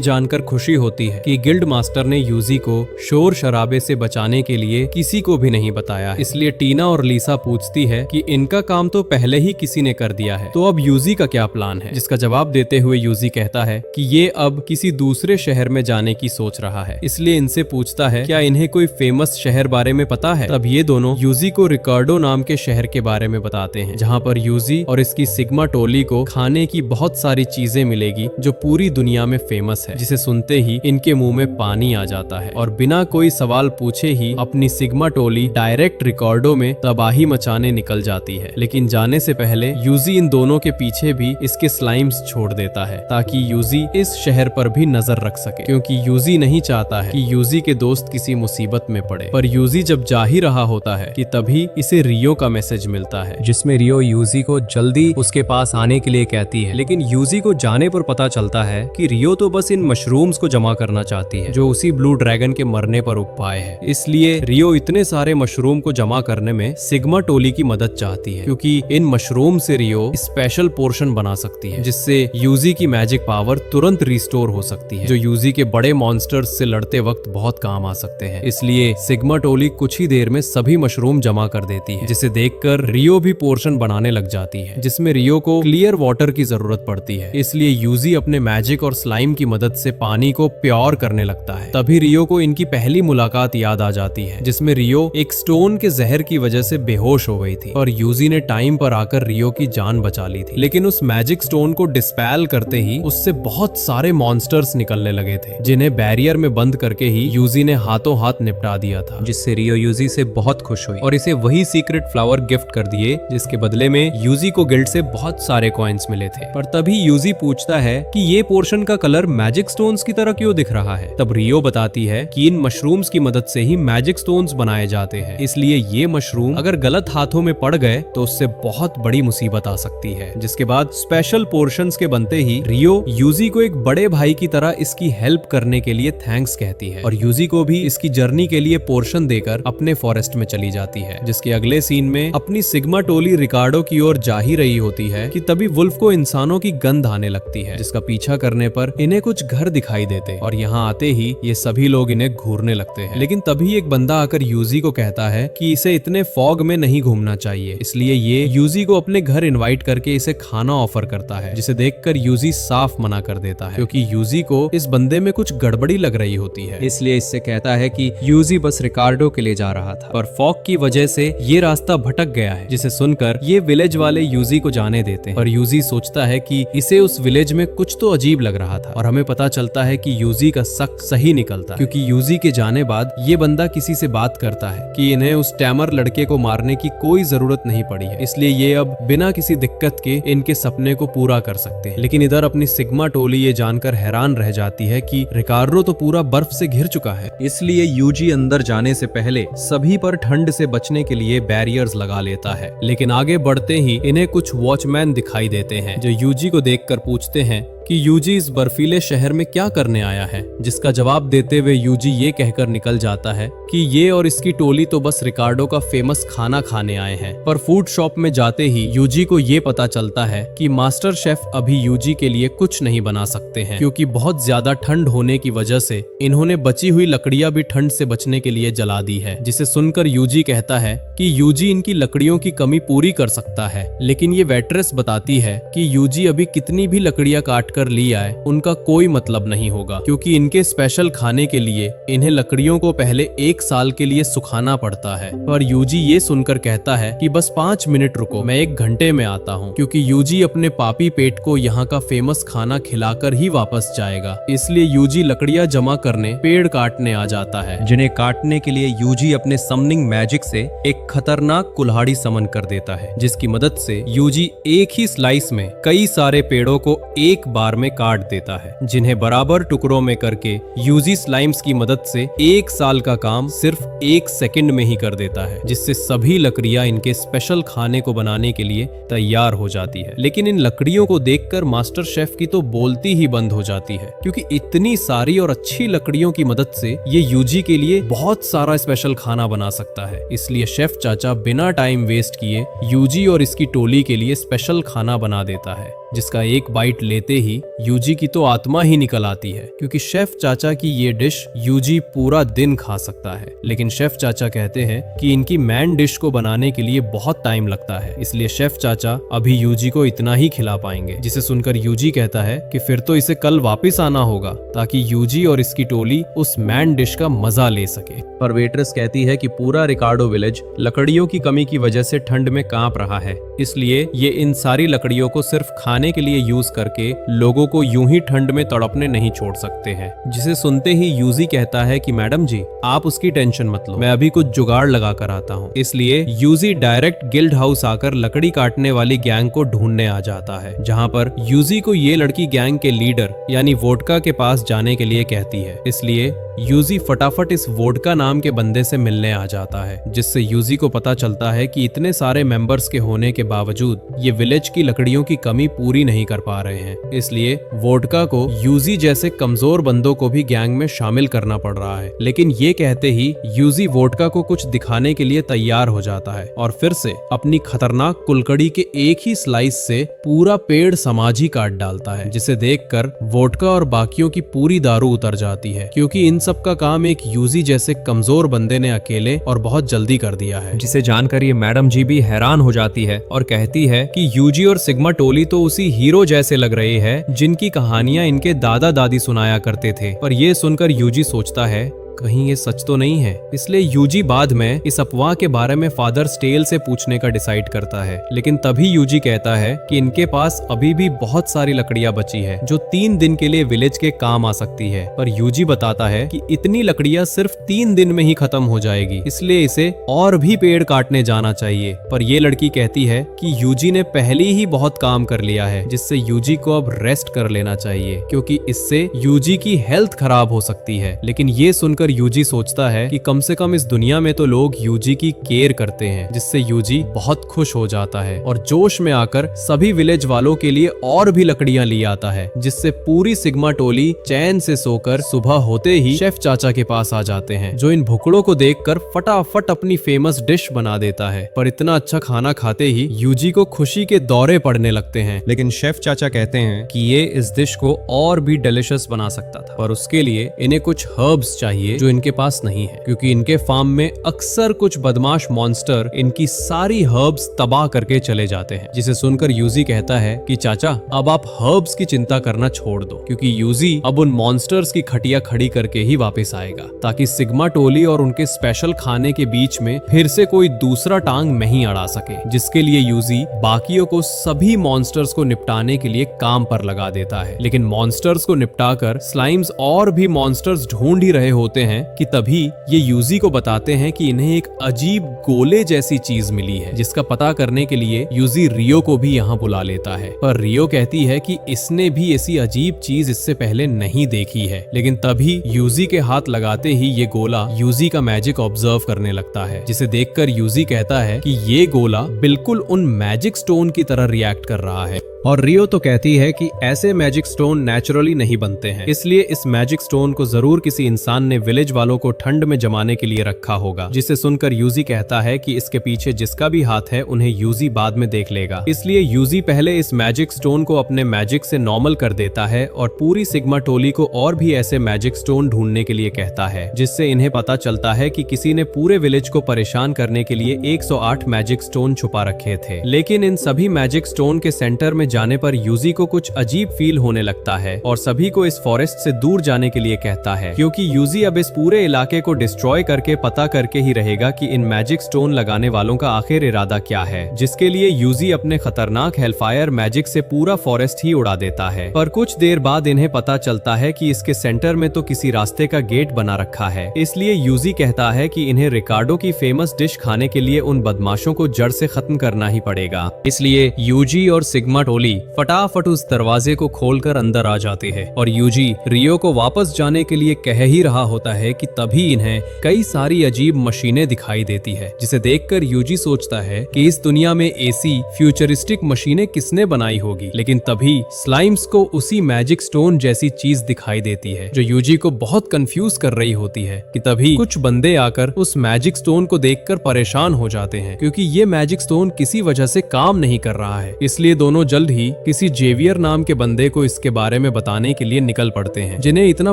जानकर खुशी होती है कि गिल्ड मास्टर ने यूजी को शोर शराबे से बचाने के लिए किसी को भी नहीं बताया है। इसलिए टीना और लीसा पूछती है कि इनका काम तो पहले ही किसी ने कर दिया है, तो अब यूजी का क्या प्लान है? जिसका जवाब देते हुए यूजी कहता है कि ये अब किसी दूसरे शहर में जाने की सोच रहा है, इसलिए इनसे पूछता है क्या इन्हें कोई फेमस शहर बारे में पता है। तब ये दोनों यूजी को रिकार्डो नाम के शहर के बारे में बताते हैं, जहाँ पर यूजी और इसकी सिग्मा टोली को खाने की बहुत सारी चीजें मिलेगी जो पूरी दुनिया में फेमस है। जिसे सुनते ही इनके मुंह में पानी आ जाता है और बिना कोई सवाल पूछे ही अपनी सिग्मा टोली डायरेक्ट रिकार्डो में तबाही मचाने निकल जाती है। लेकिन जाने से पहले यूजी इन दोनों के पीछे भी इसके स्लाइम्स छोड़ देता है ताकि यूजी इस शहर पर भी नजर रख सके, क्योंकि यूजी नहीं चाहता है कि यूजी के दोस्त किसी मुसीबत में पड़े। पर यूजी जब जा ही रहा होता है कि तभी इसे रियो का मैसेज मिलता है, जिसमें रियो यूजी को जल्दी उसके पास आने के लिए कहती है। लेकिन यूजी को जाने पर पता चलता है कि रियो तो बस इन मशरूम्स को जमा करना चाहती है जो उसी ब्लू ड्रैगन के मरने पर उग पाए हैं। इसलिए रियो इतने सारे मशरूम को जमा करने में सिग्मा टोली की मदद चाहती है, क्योंकि इन मशरूम से रियो स्पेशल पोर्शन बना सकती है जिससे यूजी की मैजिक पावर तुरंत रिस्टोर हो सकती है, जो यूजी के बड़े मॉन्स्टर्स से लड़ते वक्त बहुत काम आ सकते हैं। इसलिए सिग्मा टोली कुछ ही देर में सभी मशरूम जमा कर देती है, जिसे देखकर रियो भी पोर्शन बनाने लग जाती है, जिसमें रियो को क्लियर वाटर की जरूरत पड़ती है। इसलिए यूजी अपने मैजिक और स्लाइम की मदद से पानी को प्योर करने लगता है। तभी रियो को इनकी पहली मुलाकात याद आ जाती है, जिसमें रियो एक स्टोन के जहर की वजह से बेहोश हो गई थी और यूजी ने टाइम पर आकर रियो की जान बचा ली थी। लेकिन उस मैजिक स्टोन को डिस्पेल करते ही उससे बहुत सारे मॉन्स्टर्स निकलने लगे थे, जिन्हें बैरियर में बंद करके ही यूजी ने हाथों हाथ निपटा दिया था, जिससे रियो यूजी से बहुत खुश हुई और इसे वही सीक्रेट फ्लावर गिफ्ट कर दिए जिसके बदले में यूजी को गिल्ड से बहुत सारे कॉइन्स मिले थे। पर तभी यूजी पूछता है कि ये पोर्शन का कलर मैजिक स्टोन्स की तरह क्यों दिख रहा है। तब रियो बताती है कि इन मशरूम्स की मदद से ही मैजिक स्टोन्स बनाए जाते हैं, इसलिए ये मशरूम अगर गलत हाथों में पड़ गए तो उससे बहुत बड़ी मुसीबत आ सकती है। जिसके बाद स्पेशल पोर्शंस के बनते ही रियो यूजी को एक बड़े भाई की तरह इसकी हेल्प करने के लिए थैंक्स कहती है और यूजी को भी इसकी जर्नी के लिए पोर्शन देकर अपने फॉरेस्ट में चली जाती है। जिसके अगले सीन में अपनी सिग्मा टोली रिकार्डो की ओर जा ही रही होती है कि तभी वुल्फ को इंसानों की गंध आने लगती है, जिसका पीछा करने पर इन्हें कुछ घर दिखाई देते और यहाँ आते ही ये सभी लोग इन्हें घूरने लगते हैं। लेकिन तभी एक बंदा आकर यूजी को कहता है कि इसे इतने फॉग में नहीं घूमना चाहिए, इसलिए ये यूजी को अपने घर इनवाइट करके इसे खाना ऑफर करता है, जिसे देखकर यूजी साफ मना कर देता है, क्योंकि यूजी को इस बंदे में कुछ गड़बड़ी लग रही होती है। इसलिए इससे कहता है कि यूजी बस रिकार्डो के लिए जा रहा था, पर फॉग की वजह से ये रास्ता भटक गया है। जिसे सुनकर ये विलेज वाले यूजी को जाने देते हैं, पर यूजी सोचता है कि इसे उस विलेज में कुछ तो अजीब लग रहा था और हमें पता चलता है कि यूजी का शक सही निकलता है, क्योंकि यूजी के जाने बाद ये बंदा किसी से बात करता है कि इन्हें उस टैमर लड़के को मारने की कोई जरूरत नहीं पड़ी है, इसलिए ये अब बिना किसी दिक्कत के इनके सपने को पूरा कर सकते हैं। लेकिन इधर अपनी सिग्मा टोली ये जानकर हैरान रह जाती है कि रिकार्डो तो पूरा बर्फ से घिर चुका है, इसलिए यूजी अंदर जाने से पहले सभी पर ठंड से बचने के लिए बैरियर्स लगा लेता है। लेकिन आगे बढ़ते ही इन्हें कुछ वॉचमैन दिखाई देते हैं जो यूजी को देखकर पूछते हैं कि यूजी इस बर्फीले शहर में क्या करने आया है, जिसका जवाब देते हुए यूजी ये कहकर निकल जाता है कि ये और इसकी टोली तो बस रिकार्डो का फेमस खाना खाने आए हैं। पर फूड शॉप में जाते ही यूजी को ये पता चलता है कि मास्टर शेफ अभी यूजी के लिए कुछ नहीं बना सकते हैं, क्योंकि बहुत ज्यादा ठंड होने की वजह से इन्होंने बची हुई लकड़ियां भी ठंड से बचने के लिए जला दी है। जिसे सुनकर यूजी कहता है कि यूजी इनकी लकड़ियों की कमी पूरी कर सकता है, लेकिन ये वेट्रेस बताती है कि यूजी अभी कितनी भी लकड़ियां काट कर ली आए उनका कोई मतलब नहीं होगा, क्योंकि इनके स्पेशल खाने के लिए इन्हें लकड़ियों को पहले 1 साल के लिए सुखाना पड़ता है। पर यूजी ये सुनकर कहता है कि बस 5 मिनट रुको, मैं 1 घंटे में आता हूँ, क्योंकि यूजी अपने पापी पेट को यहाँ का फेमस खाना खिलाकर ही वापस जाएगा। इसलिए यूजी लकड़ियां जमा करने पेड़ काटने आ जाता है, जिन्हें काटने के लिए यूजी अपने समनिंग मैजिक से एक खतरनाक कुल्हाड़ी समन कर देता है, जिसकी मदद से यूजी एक ही स्लाइस में कई सारे पेड़ों को एक बार आकार में काट देता है, जिन्हें बराबर टुकड़ों में करके यूजी स्लाइम्स की मदद से 1 साल का काम सिर्फ 1 सेकंड में ही कर देता है, जिससे सभी लकड़ियां इनके स्पेशल खाने को बनाने के लिए तैयार हो जाती है। लेकिन इन लकड़ियों को देखकर मास्टर शेफ की तो बोलती ही बंद हो जाती है, क्योंकि इतनी सारी और अच्छी लकड़ियों की मदद से ये यूजी के लिए बहुत सारा स्पेशल खाना बना सकता है। इसलिए शेफ चाचा बिना टाइम वेस्ट किए यूजी और इसकी टोली के लिए स्पेशल खाना बना देता है, जिसका एक बाइट लेते ही यूजी की तो आत्मा ही निकल आती है, क्योंकि शेफ चाचा की ये डिश यूजी पूरा दिन खा सकता है। लेकिन शेफ चाचा कहते हैं कि इनकी मैन डिश को बनाने के लिए बहुत टाइम लगता है, इसलिए शेफ चाचा अभी यूजी को इतना ही खिला पाएंगे। जिसे सुनकर यूजी कहता है कि फिर तो इसे कल वापस आना होगा, ताकि यूजी और इसकी टोली उस मैन डिश का मजा ले सके। पर वेट्रेस कहती है कि पूरा रिकार्डो विलेज लकड़ियों की कमी की वजह से ठंड में कांप रहा है, इसलिए ये इन सारी लकड़ियों को सिर्फ खाने के लिए यूज करके लोगों को यूं ही ठंड में तड़पने नहीं छोड़ सकते हैं। जिसे सुनते ही यूजी कहता है कि मैडम जी, आप उसकी टेंशन मत लो, मैं अभी कुछ जुगाड़ लगा कर आता हूँ। इसलिए यूजी डायरेक्ट गिल्ड हाउस आकर लकड़ी काटने वाली गैंग को ढूंढने आ जाता है, जहाँ पर यूजी को ये लड़की गैंग के लीडर यानी वोडका के पास जाने के लिए कहती है। इसलिए यूजी फटाफट इस वोडका नाम के बंदे से मिलने आ जाता है, जिससे यूजी को पता चलता है कि इतने सारे मेंबर्स के होने के बावजूद ये विलेज की लकड़ियों की कमी पूरी नहीं कर पा रहे हैं। इसलिए वोडका को यूजी जैसे कमजोर बंदों को भी गैंग में शामिल करना पड़ रहा है। लेकिन ये कहते ही यूजी वोडका को कुछ दिखाने के लिए तैयार हो जाता है और फिर से अपनी खतरनाक कुलकड़ी के एक ही स्लाइस से पूरा पेड़ समाज ही काट डालता है, जिसे देखकर वोडका और बाकियों की पूरी दारू उतर जाती है, क्योंकि इन सब का काम एक यूजी जैसे कमजोर बंदे ने अकेले और बहुत जल्दी कर दिया है। जिसे जानकर ये मैडम जी भी हैरान हो जाती है और कहती है कि यूजी और सिग्मा टोली तो उसी हीरो जैसे लग रहे हैं जिनकी कहानियां इनके दादा दादी सुनाया करते थे। पर ये सुनकर यूजी सोचता है कहीं ये सच तो नहीं है, इसलिए यूजी बाद में इस अफवाह के बारे में फादर स्टेल से पूछने का डिसाइड करता है। लेकिन तभी यूजी कहता है कि इनके पास अभी भी बहुत सारी लकड़ियां बची है जो 3 दिन के लिए विलेज के काम आ सकती है। पर यूजी बताता है कि इतनी लकड़ियां सिर्फ 3 दिन में ही खत्म हो जाएगी, इसलिए इसे और भी पेड़ काटने जाना चाहिए। पर ये लड़की कहती है कि यूजी ने पहले ही बहुत काम कर लिया है, जिससे यूजी को अब रेस्ट कर लेना चाहिए, क्योंकि इससे यूजी की हेल्थ खराब हो सकती है। लेकिन ये सुनकर यूजी सोचता है कि कम से कम इस दुनिया में तो लोग यूजी की केयर करते हैं, जिससे यूजी बहुत खुश हो जाता है और जोश में आकर सभी विलेज वालों के लिए और भी लकड़ियां ले आता है, जिससे पूरी सिग्मा टोली चैन से सोकर सुबह होते ही शेफ चाचा के पास आ जाते हैं, जो इन भुखड़ों को देखकर फटाफट अपनी फेमस डिश बना देता है। पर इतना अच्छा खाना खाते ही यूजी को खुशी के दौरे पड़ने लगते हैं। लेकिन शेफ चाचा कहते हैं कि ये इस डिश को और भी डिलीशियस बना सकता था, पर उसके लिए इन्हें कुछ हर्ब्स चाहिए जो इनके पास नहीं है, क्योंकि इनके फार्म में अक्सर कुछ बदमाश मॉन्स्टर इनकी सारी हर्ब्स तबाह करके चले जाते हैं। जिसे सुनकर यूजी कहता है कि चाचा, अब आप हर्ब्स की चिंता करना छोड़ दो, क्योंकि यूजी अब उन मॉन्स्टर्स की खटिया खड़ी करके ही वापस आएगा, ताकि सिग्मा टोली और उनके स्पेशल खाने के बीच में फिर से कोई दूसरा टांग नहीं अड़ा सके। जिसके लिए यूजी बाकियों को सभी मॉन्स्टर्स को निपटाने के लिए काम पर लगा देता है। लेकिन मॉन्स्टर्स को निपटाकर स्लाइम्स और भी मॉन्स्टर्स ढूंढ ही रहे होते हैं कि तभी ये यूजी को बताते हैं कि इन्हें एक अजीब गोले जैसी चीज मिली है, जिसका पता करने के लिए यूजी रियो को भी यहाँ बुला लेता है। पर रियो कहती है कि इसने भी ऐसी अजीब चीज इससे पहले नहीं देखी है। लेकिन तभी यूजी के हाथ लगाते ही ये गोला यूजी का मैजिक ऑब्जर्व करने लगता है, जिसे देखकर यूजी कहता है कि ये गोला बिल्कुल उन मैजिक स्टोन की तरह रिएक्ट कर रहा है। और रियो तो कहती है कि ऐसे मैजिक स्टोन नेचुरली नहीं बनते हैं, इसलिए इस मैजिक स्टोन को जरूर किसी इंसान ने विलेज वालों को ठंड में जमाने के लिए रखा होगा। जिसे सुनकर यूजी कहता है कि इसके पीछे जिसका भी हाथ है उन्हें यूजी बाद में देख लेगा। इसलिए यूजी पहले इस मैजिक स्टोन को अपने मैजिक से नॉर्मल कर देता है और पूरी सिग्मा टोली को और भी ऐसे मैजिक स्टोन ढूंढने के लिए कहता है, जिससे इन्हें पता चलता है कि किसी ने पूरे विलेज को परेशान करने के लिए 108 मैजिक स्टोन छुपा रखे थे। लेकिन इन सभी मैजिक स्टोन के सेंटर में जाने पर यूजी को कुछ अजीब फील होने लगता है और सभी को इस फॉरेस्ट से दूर जाने के लिए कहता है, क्योंकि यूजी अब इस पूरे इलाके को डिस्ट्रॉय करके पता करके ही रहेगा कि इन मैजिक स्टोन लगाने वालों का आखिर इरादा क्या है। जिसके लिए यूजी अपने खतरनाक हेलफायर मैजिक से पूरा फॉरेस्ट ही उड़ा देता है। पर कुछ देर बाद इन्हें पता चलता है कि इसके सेंटर में तो किसी रास्ते का गेट बना रखा है। इसलिए यूजी कहता है कि इन्हें रिकार्डो की फेमस डिश खाने के लिए उन बदमाशों को जड़ से खत्म करना ही पड़ेगा। इसलिए यूजी और सिग्मा टोली टोली फटाफट उस दरवाजे को खोलकर अंदर आ जाती है और यूजी रियो को वापस जाने के लिए कह ही रहा होता है कि तभी इन्हें कई सारी अजीब मशीनें दिखाई देती है, जिसे देखकर यूजी सोचता है कि इस दुनिया में एसी फ्यूचरिस्टिक मशीनें किसने बनाई होगी। लेकिन तभी स्लाइम्स को उसी मैजिक स्टोन जैसी चीज दिखाई देती है जो यूजी को बहुत कंफ्यूज कर रही होती है कि तभी कुछ बंदे आकर उस मैजिक स्टोन को देखकर परेशान हो जाते हैं क्योंकि ये मैजिक स्टोन किसी वजह से काम नहीं कर रहा है। इसलिए दोनों जल्द ही किसी जेवियर नाम के बंदे को इसके बारे में बताने के लिए निकल पड़ते हैं, जिन्हें इतना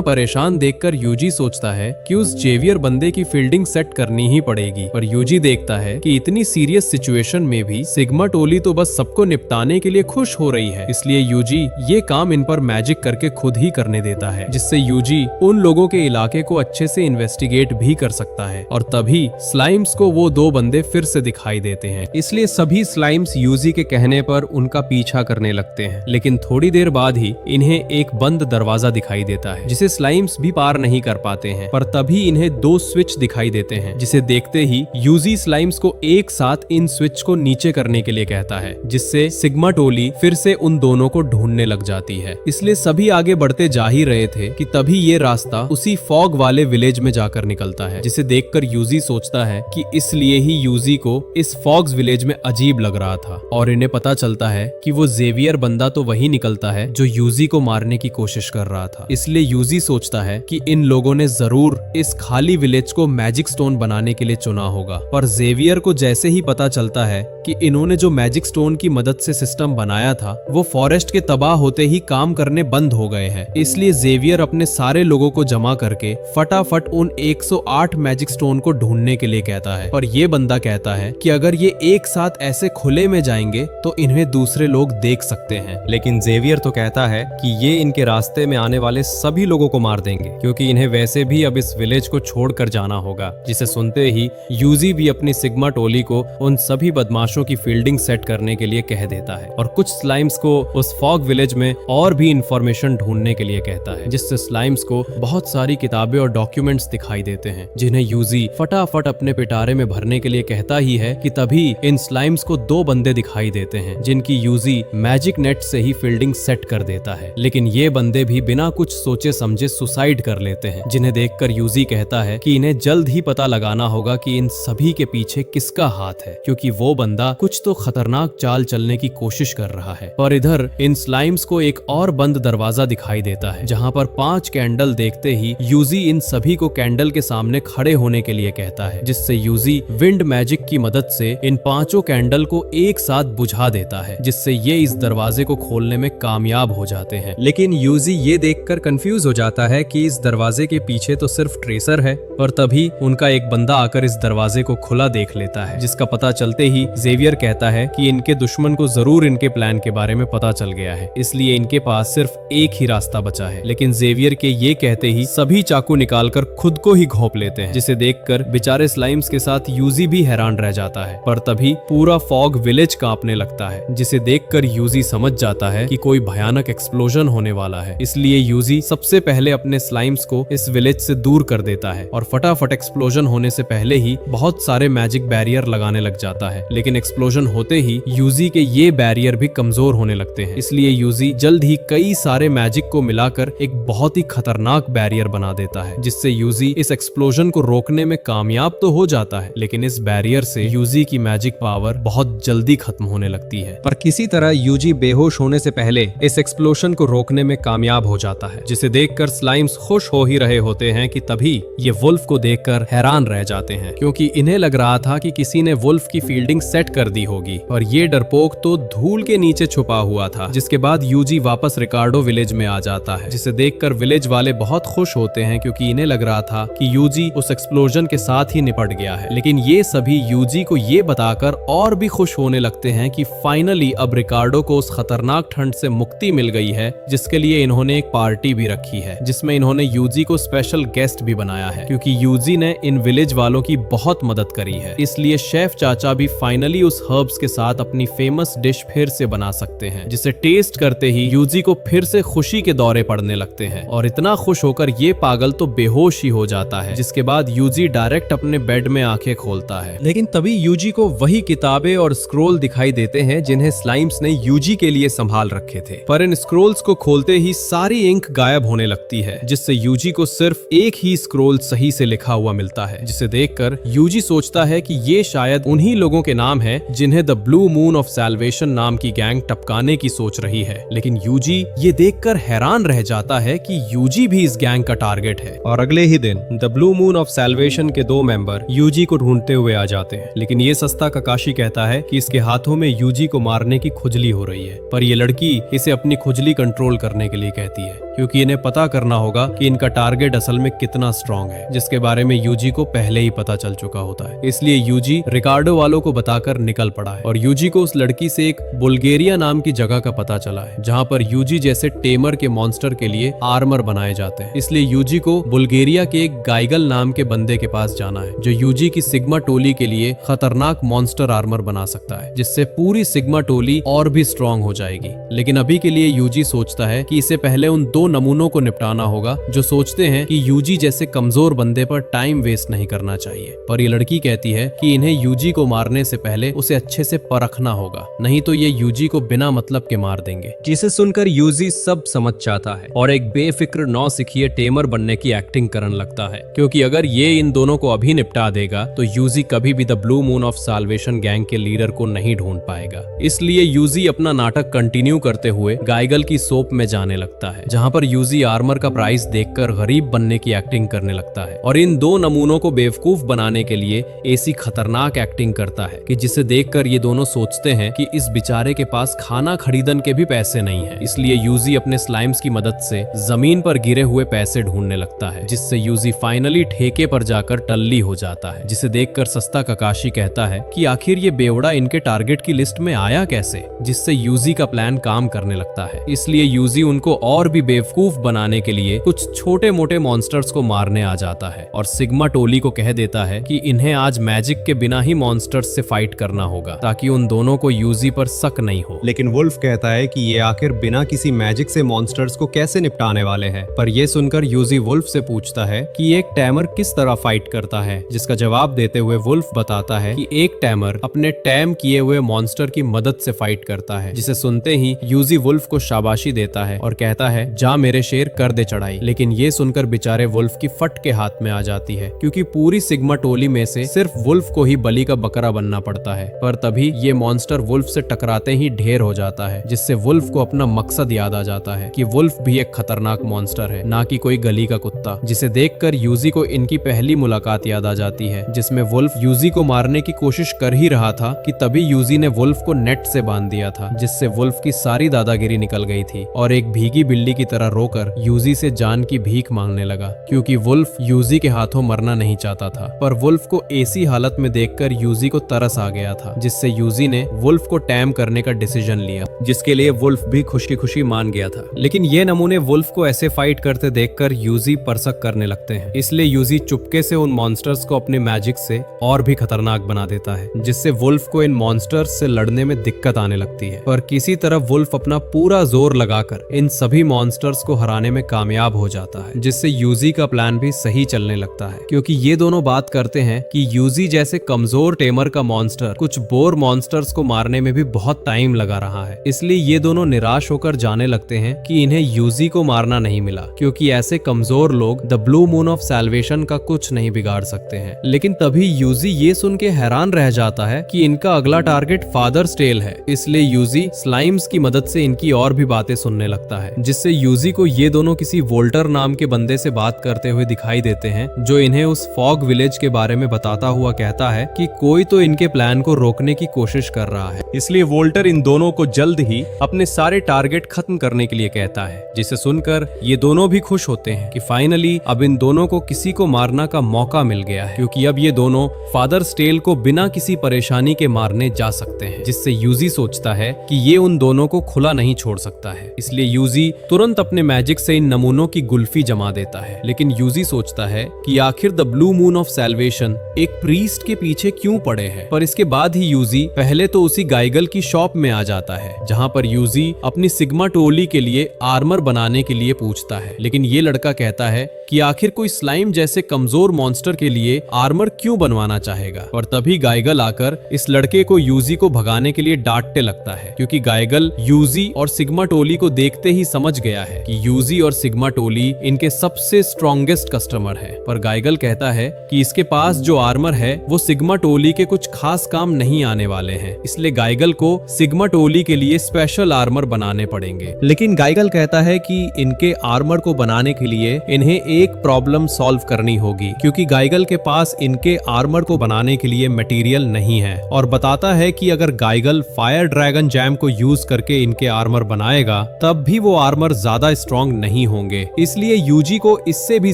परेशान देखकर यूजी सोचता है कि उस जेवियर बंदे की फील्डिंग सेट करनी ही पड़ेगी। पर यूजी देखता है कि इतनी सीरियस सिचुएशन में भी सिग्मा टोली तो बस सबको निपटाने के लिए खुश हो रही है, इसलिए यूजी ये काम इन पर मैजिक करके खुद ही करने देता है, जिससे यूजी उन लोगों के इलाके को अच्छे से इन्वेस्टिगेट भी कर सकता है। और तभी स्लाइम्स को वो दो बंदे फिर से दिखाई देते हैं, इसलिए सभी स्लाइम्स यूजी के कहने पर उनका पीछा करने लगते हैं। लेकिन थोड़ी देर बाद ही इन्हें एक बंद दरवाजा दिखाई देता है जिसे स्लाइम्स भी पार नहीं कर पाते हैं। पर तभी इन्हें दो स्विच दिखाई देते हैं, जिसे देखते ही यूजी स्लाइम्स को एक साथ इन स्विच को नीचे करने के लिए कहता है, जिससे सिग्मा टोली फिर से उन दोनों को ढूंढने लग जाती है। इसलिए सभी आगे बढ़ते जा ही रहे थे कि तभी ये रास्ता उसी फॉग वाले विलेज में जाकर निकलता है, जिसे देखकर यूजी सोचता है कि इसलिए ही यूजी को इस फॉग्स विलेज में अजीब लग रहा था। और इन्हें पता चलता है कि वो जेवियर बंदा तो वही निकलता है जो यूजी को मारने की कोशिश कर रहा था। इसलिए यूजी सोचता है कि इन लोगों ने जरूर इस खाली विलेज को मैजिक स्टोन बनाने के लिए चुना होगा। पर जेवियर को जैसे ही पता चलता है कि इन्होंने जो मैजिक स्टोन की मदद से सिस्टम बनाया था वो फॉरेस्ट के तबाह होते ही काम करने बंद हो गए हैं, इसलिए जेवियर अपने सारे लोगों को जमा करके फटाफट उन 108 मैजिक स्टोन को ढूंढने के लिए कहता है। पर ये बंदा कहता है कि अगर ये एक साथ ऐसे खुले में जाएंगे तो इन्हें दूसरे लोग देख सकते हैं। लेकिन जेवियर तो कहता है कि ये इनके रास्ते में आने वाले सभी लोगों को मार देंगे क्योंकि इन्हें वैसे भी अब इस विलेज को छोड़कर जाना होगा। जिसे सुनते ही यूजी भी अपनी सिग्मा टोली को उन सभी बदमाशों की फील्डिंग सेट करने के लिए कह देता है और कुछ स्लाइम्स को उस फॉग विलेज में और भी इंफॉर्मेशन ढूंढने के लिए कहता है, जिससे स्लाइम्स को बहुत सारी किताबें और डॉक्यूमेंट्स दिखाई देते हैं जिन्हें यूजी फटाफट अपने पिटारे में भरने के लिए कहता ही है कि तभी इन स्लाइम्स को दो बंदे दिखाई देते हैं जिनकी यूजी मैजिक नेट से ही फील्डिंग सेट कर देता है। लेकिन ये बंदे भी बिना कुछ सोचे समझे सुसाइड कर लेते हैं, जिन्हें देखकर यूजी कहता है कि इन्हें जल्द ही पता लगाना होगा कि इन सभी के पीछे किसका हाथ है, क्योंकि वो बंदा कुछ तो खतरनाक चाल चलने की कोशिश कर रहा है। पर इधर इन स्लाइम्स को एक और बंद दरवाजा दिखाई देता है जहाँ पर 5 कैंडल देखते ही यूजी इन सभी को कैंडल के सामने खड़े होने के लिए कहता है, जिससे यूजी विंड मैजिक की मदद से इन 5 कैंडल को एक साथ बुझा देता है, जिससे ये इस दरवाजे को खोलने में कामयाब हो जाते हैं। लेकिन यूजी ये देखकर कंफ्यूज हो जाता है कि इस दरवाजे के पीछे तो सिर्फ ट्रेसर है। पर तभी उनका एक बंदा आकर इस दरवाजे को खुला देख लेता है, जिसका पता चलते ही जेवियर कहता है कि इनके दुश्मन को जरूर इनके प्लान के बारे में पता चल गया है, इसलिए इनके पास सिर्फ एक ही रास्ता बचा है। लेकिन जेवियर के ये कहते ही सभी चाकू निकालकर खुद को ही घोंप लेते हैं, जिसे देखकर बेचारे स्लाइम्स के साथ यूजी भी हैरान रह जाता है। पर तभी पूरा फॉग विलेज कांपने लगता है, जिसे देखकर यूजी समझ जाता है कि कोई भयानक एक्सप्लोजन होने वाला है। इसलिए यूजी सबसे पहले अपने स्लाइम्स को इस विलेज से दूर कर देता है और फटाफट एक्सप्लोजन होने से पहले ही बहुत सारे मैजिक बैरियर लगाने लग जाता है। लेकिन एक्सप्लोजन होते ही यूजी के ये बैरियर भी कमजोर होने लगते हैं, इसलिए यूजी जल्द ही कई सारे मैजिक को मिलाकर एक बहुत ही खतरनाक बैरियर बना देता है, जिससे यूजी इस एक्सप्लोजन को रोकने में कामयाब तो हो जाता है, लेकिन इस बैरियर से यूजी की मैजिक पावर बहुत जल्दी खत्म होने लगती है। पर किसी तरह यूजी बेहोश होने से पहले इस एक्सप्लोजन को रोकने में कामयाब हो जाता है, जिसे देखकर स्लाइम्स खुश हो ही रहे होते हैं कि तभी ये वुल्फ को देखकर हैरान रह जाते हैं, क्योंकि इन्हें लग रहा था कि किसी ने वुल्फ की फील्डिंग सेट कर दी होगी और ये डरपोक तो धूल के नीचे छुपा हुआ था। जिसके बाद यूजी वापस रिकार्डो विलेज में आ जाता है, जिसे देखकर विलेज वाले बहुत खुश होते हैं क्योंकि इन्हें लग रहा था कि यूजी उस एक्सप्लोजन के साथ ही निपट गया है। लेकिन ये सभी यूजी को ये बताकर और भी खुश होने लगते हैं कि फाइनली अब रिकार्डो को उस खतरनाक ठंड से मुक्ति मिल गई है, जिसके लिए इन्होंने एक पार्टी भी रखी है, जिसमें इन्होंने यूजी को स्पेशल गेस्ट भी बनाया है, क्योंकि यूजी ने इन विलेज वालों की बहुत मदद करी है। इसलिए शेफ चाचा भी फाइनली फाइनली उस हर्ब्स के साथ अपनी फेमस डिश फिर से बना सकते हैं, जिसे टेस्ट करते ही यूजी को फिर से खुशी के दौरे पड़ने लगते हैं और इतना खुश होकर ये पागल तो बेहोश ही हो जाता है, जिसके बाद यूजी डायरेक्ट अपने बेड में आंखें खोलता है। लेकिन तभी यूजी को वही किताबें और स्क्रोल दिखाई देते हैं जिन्हें स्लाइम्स ने यूजी के लिए संभाल रखे थे। पर इन स्क्रोल्स को खोलते ही सारी इंक गायब होने लगती है, जिससे यूजी को सिर्फ एक ही स्क्रोल सही से लिखा हुआ मिलता है, जिसे देखकर यूजी सोचता है कि ये शायद उन्हीं लोगों के नाम हैं जिन्हें the blue moon of salvation नाम की गैंग टपकाने की सोच रही है। लेकिन यूजी ये देखकर हैरान रह जाता है कि यूजी भी इस गैंग का टारगेट है। और अगले ही दिन the blue moon of salvation के 2 मेंबर यूजी को ढूंढते हुए आ जाते हैं, लेकिन ये सस्ता ककाशी कहता है कि इसके हाथों में यूजी को मारने की खुजली हो रही है। पर ये लड़की इसे अपनी खुजली कंट्रोल करने के लिए कहती है, क्योंकि इन्हें पता करना होगा कि इनका टारगेट असल में कितना स्ट्रांग है, जिसके बारे में यूजी को पहले ही पता चल चुका होता है। इसलिए यूजी रिकार्डो वालों को बताकर निकल पड़ा है और यूजी को उस लड़की से एक बुल्गेरिया नाम की जगह का पता चला है, जहां पर यूजी जैसे टेमर के मॉन्स्टर के लिए आर्मर बनाए जाते हैं। इसलिए यूजी को बुल्गेरिया के एक गाइगल नाम के बंदे के पास जाना है, जो यूजी की सिग्मा टोली के लिए खतरनाक मॉन्स्टर आर्मर बना सकता है, जिससे पूरी सिग्मा टोली और भी स्ट्रांग हो जाएगी। लेकिन अभी के लिए यूजी सोचता है कि इसे पहले उन 2 नमूनों को निपटाना होगा जो सोचते हैं कि यूजी जैसे कमजोर बंदे पर टाइम वेस्ट नहीं करना चाहिए। पर ये लड़की कहती है कि इन्हें यूजी को मारने से पहले उसे अच्छे से परखना होगा, नहीं तो ये यूजी को बिना मतलब के मार देंगे। जिसे सुनकर यूजी सब समझ जाता है और एक बेफिक्र नौसिखिए टेमर बनने की एक्टिंग करने लगता है, क्योंकि अगर ये इन दोनों को अभी निपटा देगा तो यूजी कभी भी the blue moon of solvation gang के लीडर को नहीं ढूंढ पाएगा। इसलिए यूजी अपना नाटक कंटिन्यू करते हुए गाइगल की सोप में जाने लगता है, जहां पर यूजी आर्मर का प्राइस देखकर गरीब बनने की एक्टिंग करने लगता है और इन 2 नमूनों को बेवकूफ बनाने के लिए ऐसी खतरनाक एक्टिंग करता है कि जिसे देखकर ये दोनों सोचते हैं कि इस बेचारे के पास खाना खरीदने के भी पैसे नहीं है। इसलिए यूजी अपने स्लाइम्स की मदद से जमीन पर गिरे हुए पैसे ढूंढने लगता है, जिससे यूजी फाइनली ठेके पर जाकर टल्ली हो जाता है, जिसे देखकर सस्ता ककाशी कहता है कि आखिर ये बेवड़ा इनके टारगेट की लिस्ट में आया कैसे, जिससे यूजी का प्लान काम करने लगता है। इसलिए यूजी उनको और भी बेवकूफ बनाने के लिए कुछ छोटे मोटे मॉन्स्टर्स को मारने आ जाता है और सिग्मा टोली को कह देता है कि इन्हें आज मैजिक के बिना ही मॉन्स्टर्स से फाइट करना होगा, ताकि उन दोनों को यूजी पर शक नहीं हो। लेकिन वुल्फ कहता है कि ये आखिर बिना किसी मैजिक से मॉन्स्टर्स को कैसे निपटाने वाले हैं। पर ये सुनकर यूजी वुल्फ से पूछता है कि एक टैमर किस तरह फाइट करता है, जिसका जवाब देते हुए वुल्फ बताता है कि एक टैमर अपने टैम किए हुए मॉन्स्टर की मदद से फाइट करता है। जिसे सुनते ही यूजी वुल्फ को शाबाशी देता है और कहता है, जा मेरे शेर कर दे चढ़ाई। लेकिन ये सुनकर बेचारे वुल्फ की फट के हाथ में आ जाती है, क्योंकि पूरी सिग्मा टोली में से सिर्फ वुल्फ को ही बलि का बकरा बनना पड़ता है। पर तभी ये मॉन्स्टर वुल्फ से टकराते ही ढेर हो जाता है, जिससे वुल्फ को अपना मकसद याद आ जाता है कि वुल्फ भी एक खतरनाक मॉन्स्टर है, ना कि कोई गली का कुत्ता। जिसे देखकर यूजी को इनकी पहली मुलाकात याद आ जाती है, जिसमें वुल्फ यूजी को मारने की कोशिश कर ही रहा था कि तभी यूजी ने वुल्फ को नेट से बांध दिया था, जिससे वुल्फ की सारी दादागिरी निकल गई थी और एक भीगी बिल्ली की तरह रोकर यूजी से जान की भीख मांगने लगा, क्योंकि वुल्फ यूजी के हाथों मरना नहीं चाहता था। पर वुल्फ को ऐसी हालत में देखकर यूजी को तरस आ गया था, जिससे यूजी ने वुल्फ को टैम करने का डिसीजन लिया, जिसके लिए वुल्फ भी खुशी खुशी मान गया था। लेकिन ये नमूने वुल्फ को ऐसे फाइट करते देखकर यूजी परसक करने लगते हैं। इसलिए यूजी चुपके से उन मॉन्स्टर्स को अपने मैजिक से और भी खतरनाक बना देता है, जिससे वुल्फ को इन मॉन्स्टर्स से लड़ने में दिक्कत आने लगती है। पर किसी तरह वुल्फ अपना पूरा जोर लगाकर इन सभी मॉन्स्टर्स को हराने में कामयाब हो जाता है, जिससे यूजी का प्लान भी सही चलने लगता है, क्योंकि ये दोनों बात करते हैं कि यूजी जैसे कमजोर टेमर का मॉन्स्टर कुछ बोर मॉन्स्टर्स को मारने में भी बहुत टाइम लगा रहा है। इसलिए ये दोनों निराश होकर जाने लगते हैं कि इन्हें यूजी को मारना नहीं मिला, क्योंकि ऐसे कमजोर लोग the blue moon of salvation का कुछ नहीं बिगाड़ सकते हैं। लेकिन तभी यूजी ये सुन के हैरान रह जाता है कि इनका अगला टारगेट फादर्स टेल है। इसलिए यूजी स्लाइम्स की मदद से इनकी और भी बातें सुनने लगता है, जिससे यूजी को ये दोनों किसी वोल्टर नाम के बंदे से बात करते हुए दिखाई देते हैं, जो इन्हें उस फॉग विलेज के बारे में बताता हुआ कहता है कि कोई तो इनके प्लान को रोकने की कोशिश कर रहा है। इसलिए वोल्टर इन दोनों को जल्द ही अपने सारे टारगेट खत्म करने के लिए कहता है, जिसे सुनकर ये दोनों भी खुश होते हैं कि फाइनली अब इन दोनों को किसी को मारना का मौका मिल गया है, क्योंकि अब ये दोनों फादर्स टेल को बिना किसी परेशानी के मारने जा सकते हैं। जिससे यूजी सोचता है कि ये उन दोनों को खुला नहीं छोड़ सकता है। इसलिए यूजी तुरंत अपने मैजिक से इन नमूनों की गुल्फी जमा देता है। लेकिन यूजी सोचता है कि आखिर the blue moon of salvation एक प्रीस्ट के पीछे क्यों पड़े हैं। पर इसके बाद ही यूजी पहले तो उसी गाइगल की शॉप में आ जाता है, जहाँ पर यूजी अपनी सिग्मा टोली के लिए आर्मर बनाने के लिए पूछता है। लेकिन ये लड़का कहता है कि आखिर कोई स्लाइम जैसे कमजोर मॉन्स्टर के लिए आर्मर क्यों बनवाना चाहेगा। और तभी गाइगल आकर इस लड़के को यूजी को भगाने के लिए डांटने लगता है, क्योंकि गाइगल यूजी और सिग्मा टोली को देखते ही समझ गया है कि यूजी और सिग्मा टोली इनके सबसे स्ट्रॉन्गेस्ट कस्टमर है। पर गाइगल कहता है कि इसके पास जो आर्मर है वो सिग्मा टोली के कुछ खास काम नहीं आने वाले हैं, इसलिए गाइगल को सिग्मा टोली के लिए स्पेशल आर्मर बनाने पड़ेंगे। लेकिन गाइगल कहता है कि इनके आर्मर को बनाने के लिए इन्हें एक प्रॉब्लम सॉल्व करनी होगी, क्योंकि गाइगल के पास इनके आर्मर को बनाने के लिए मटेरियल नहीं है। और बताता है कि अगर गाइगल फायर ड्रैगन जैम को यूज करके इनके आर्मर बनाएगा तब भी वो आर्मर ज्यादा स्ट्रॉन्ग नहीं होंगे, इसलिए यूजी को इससे भी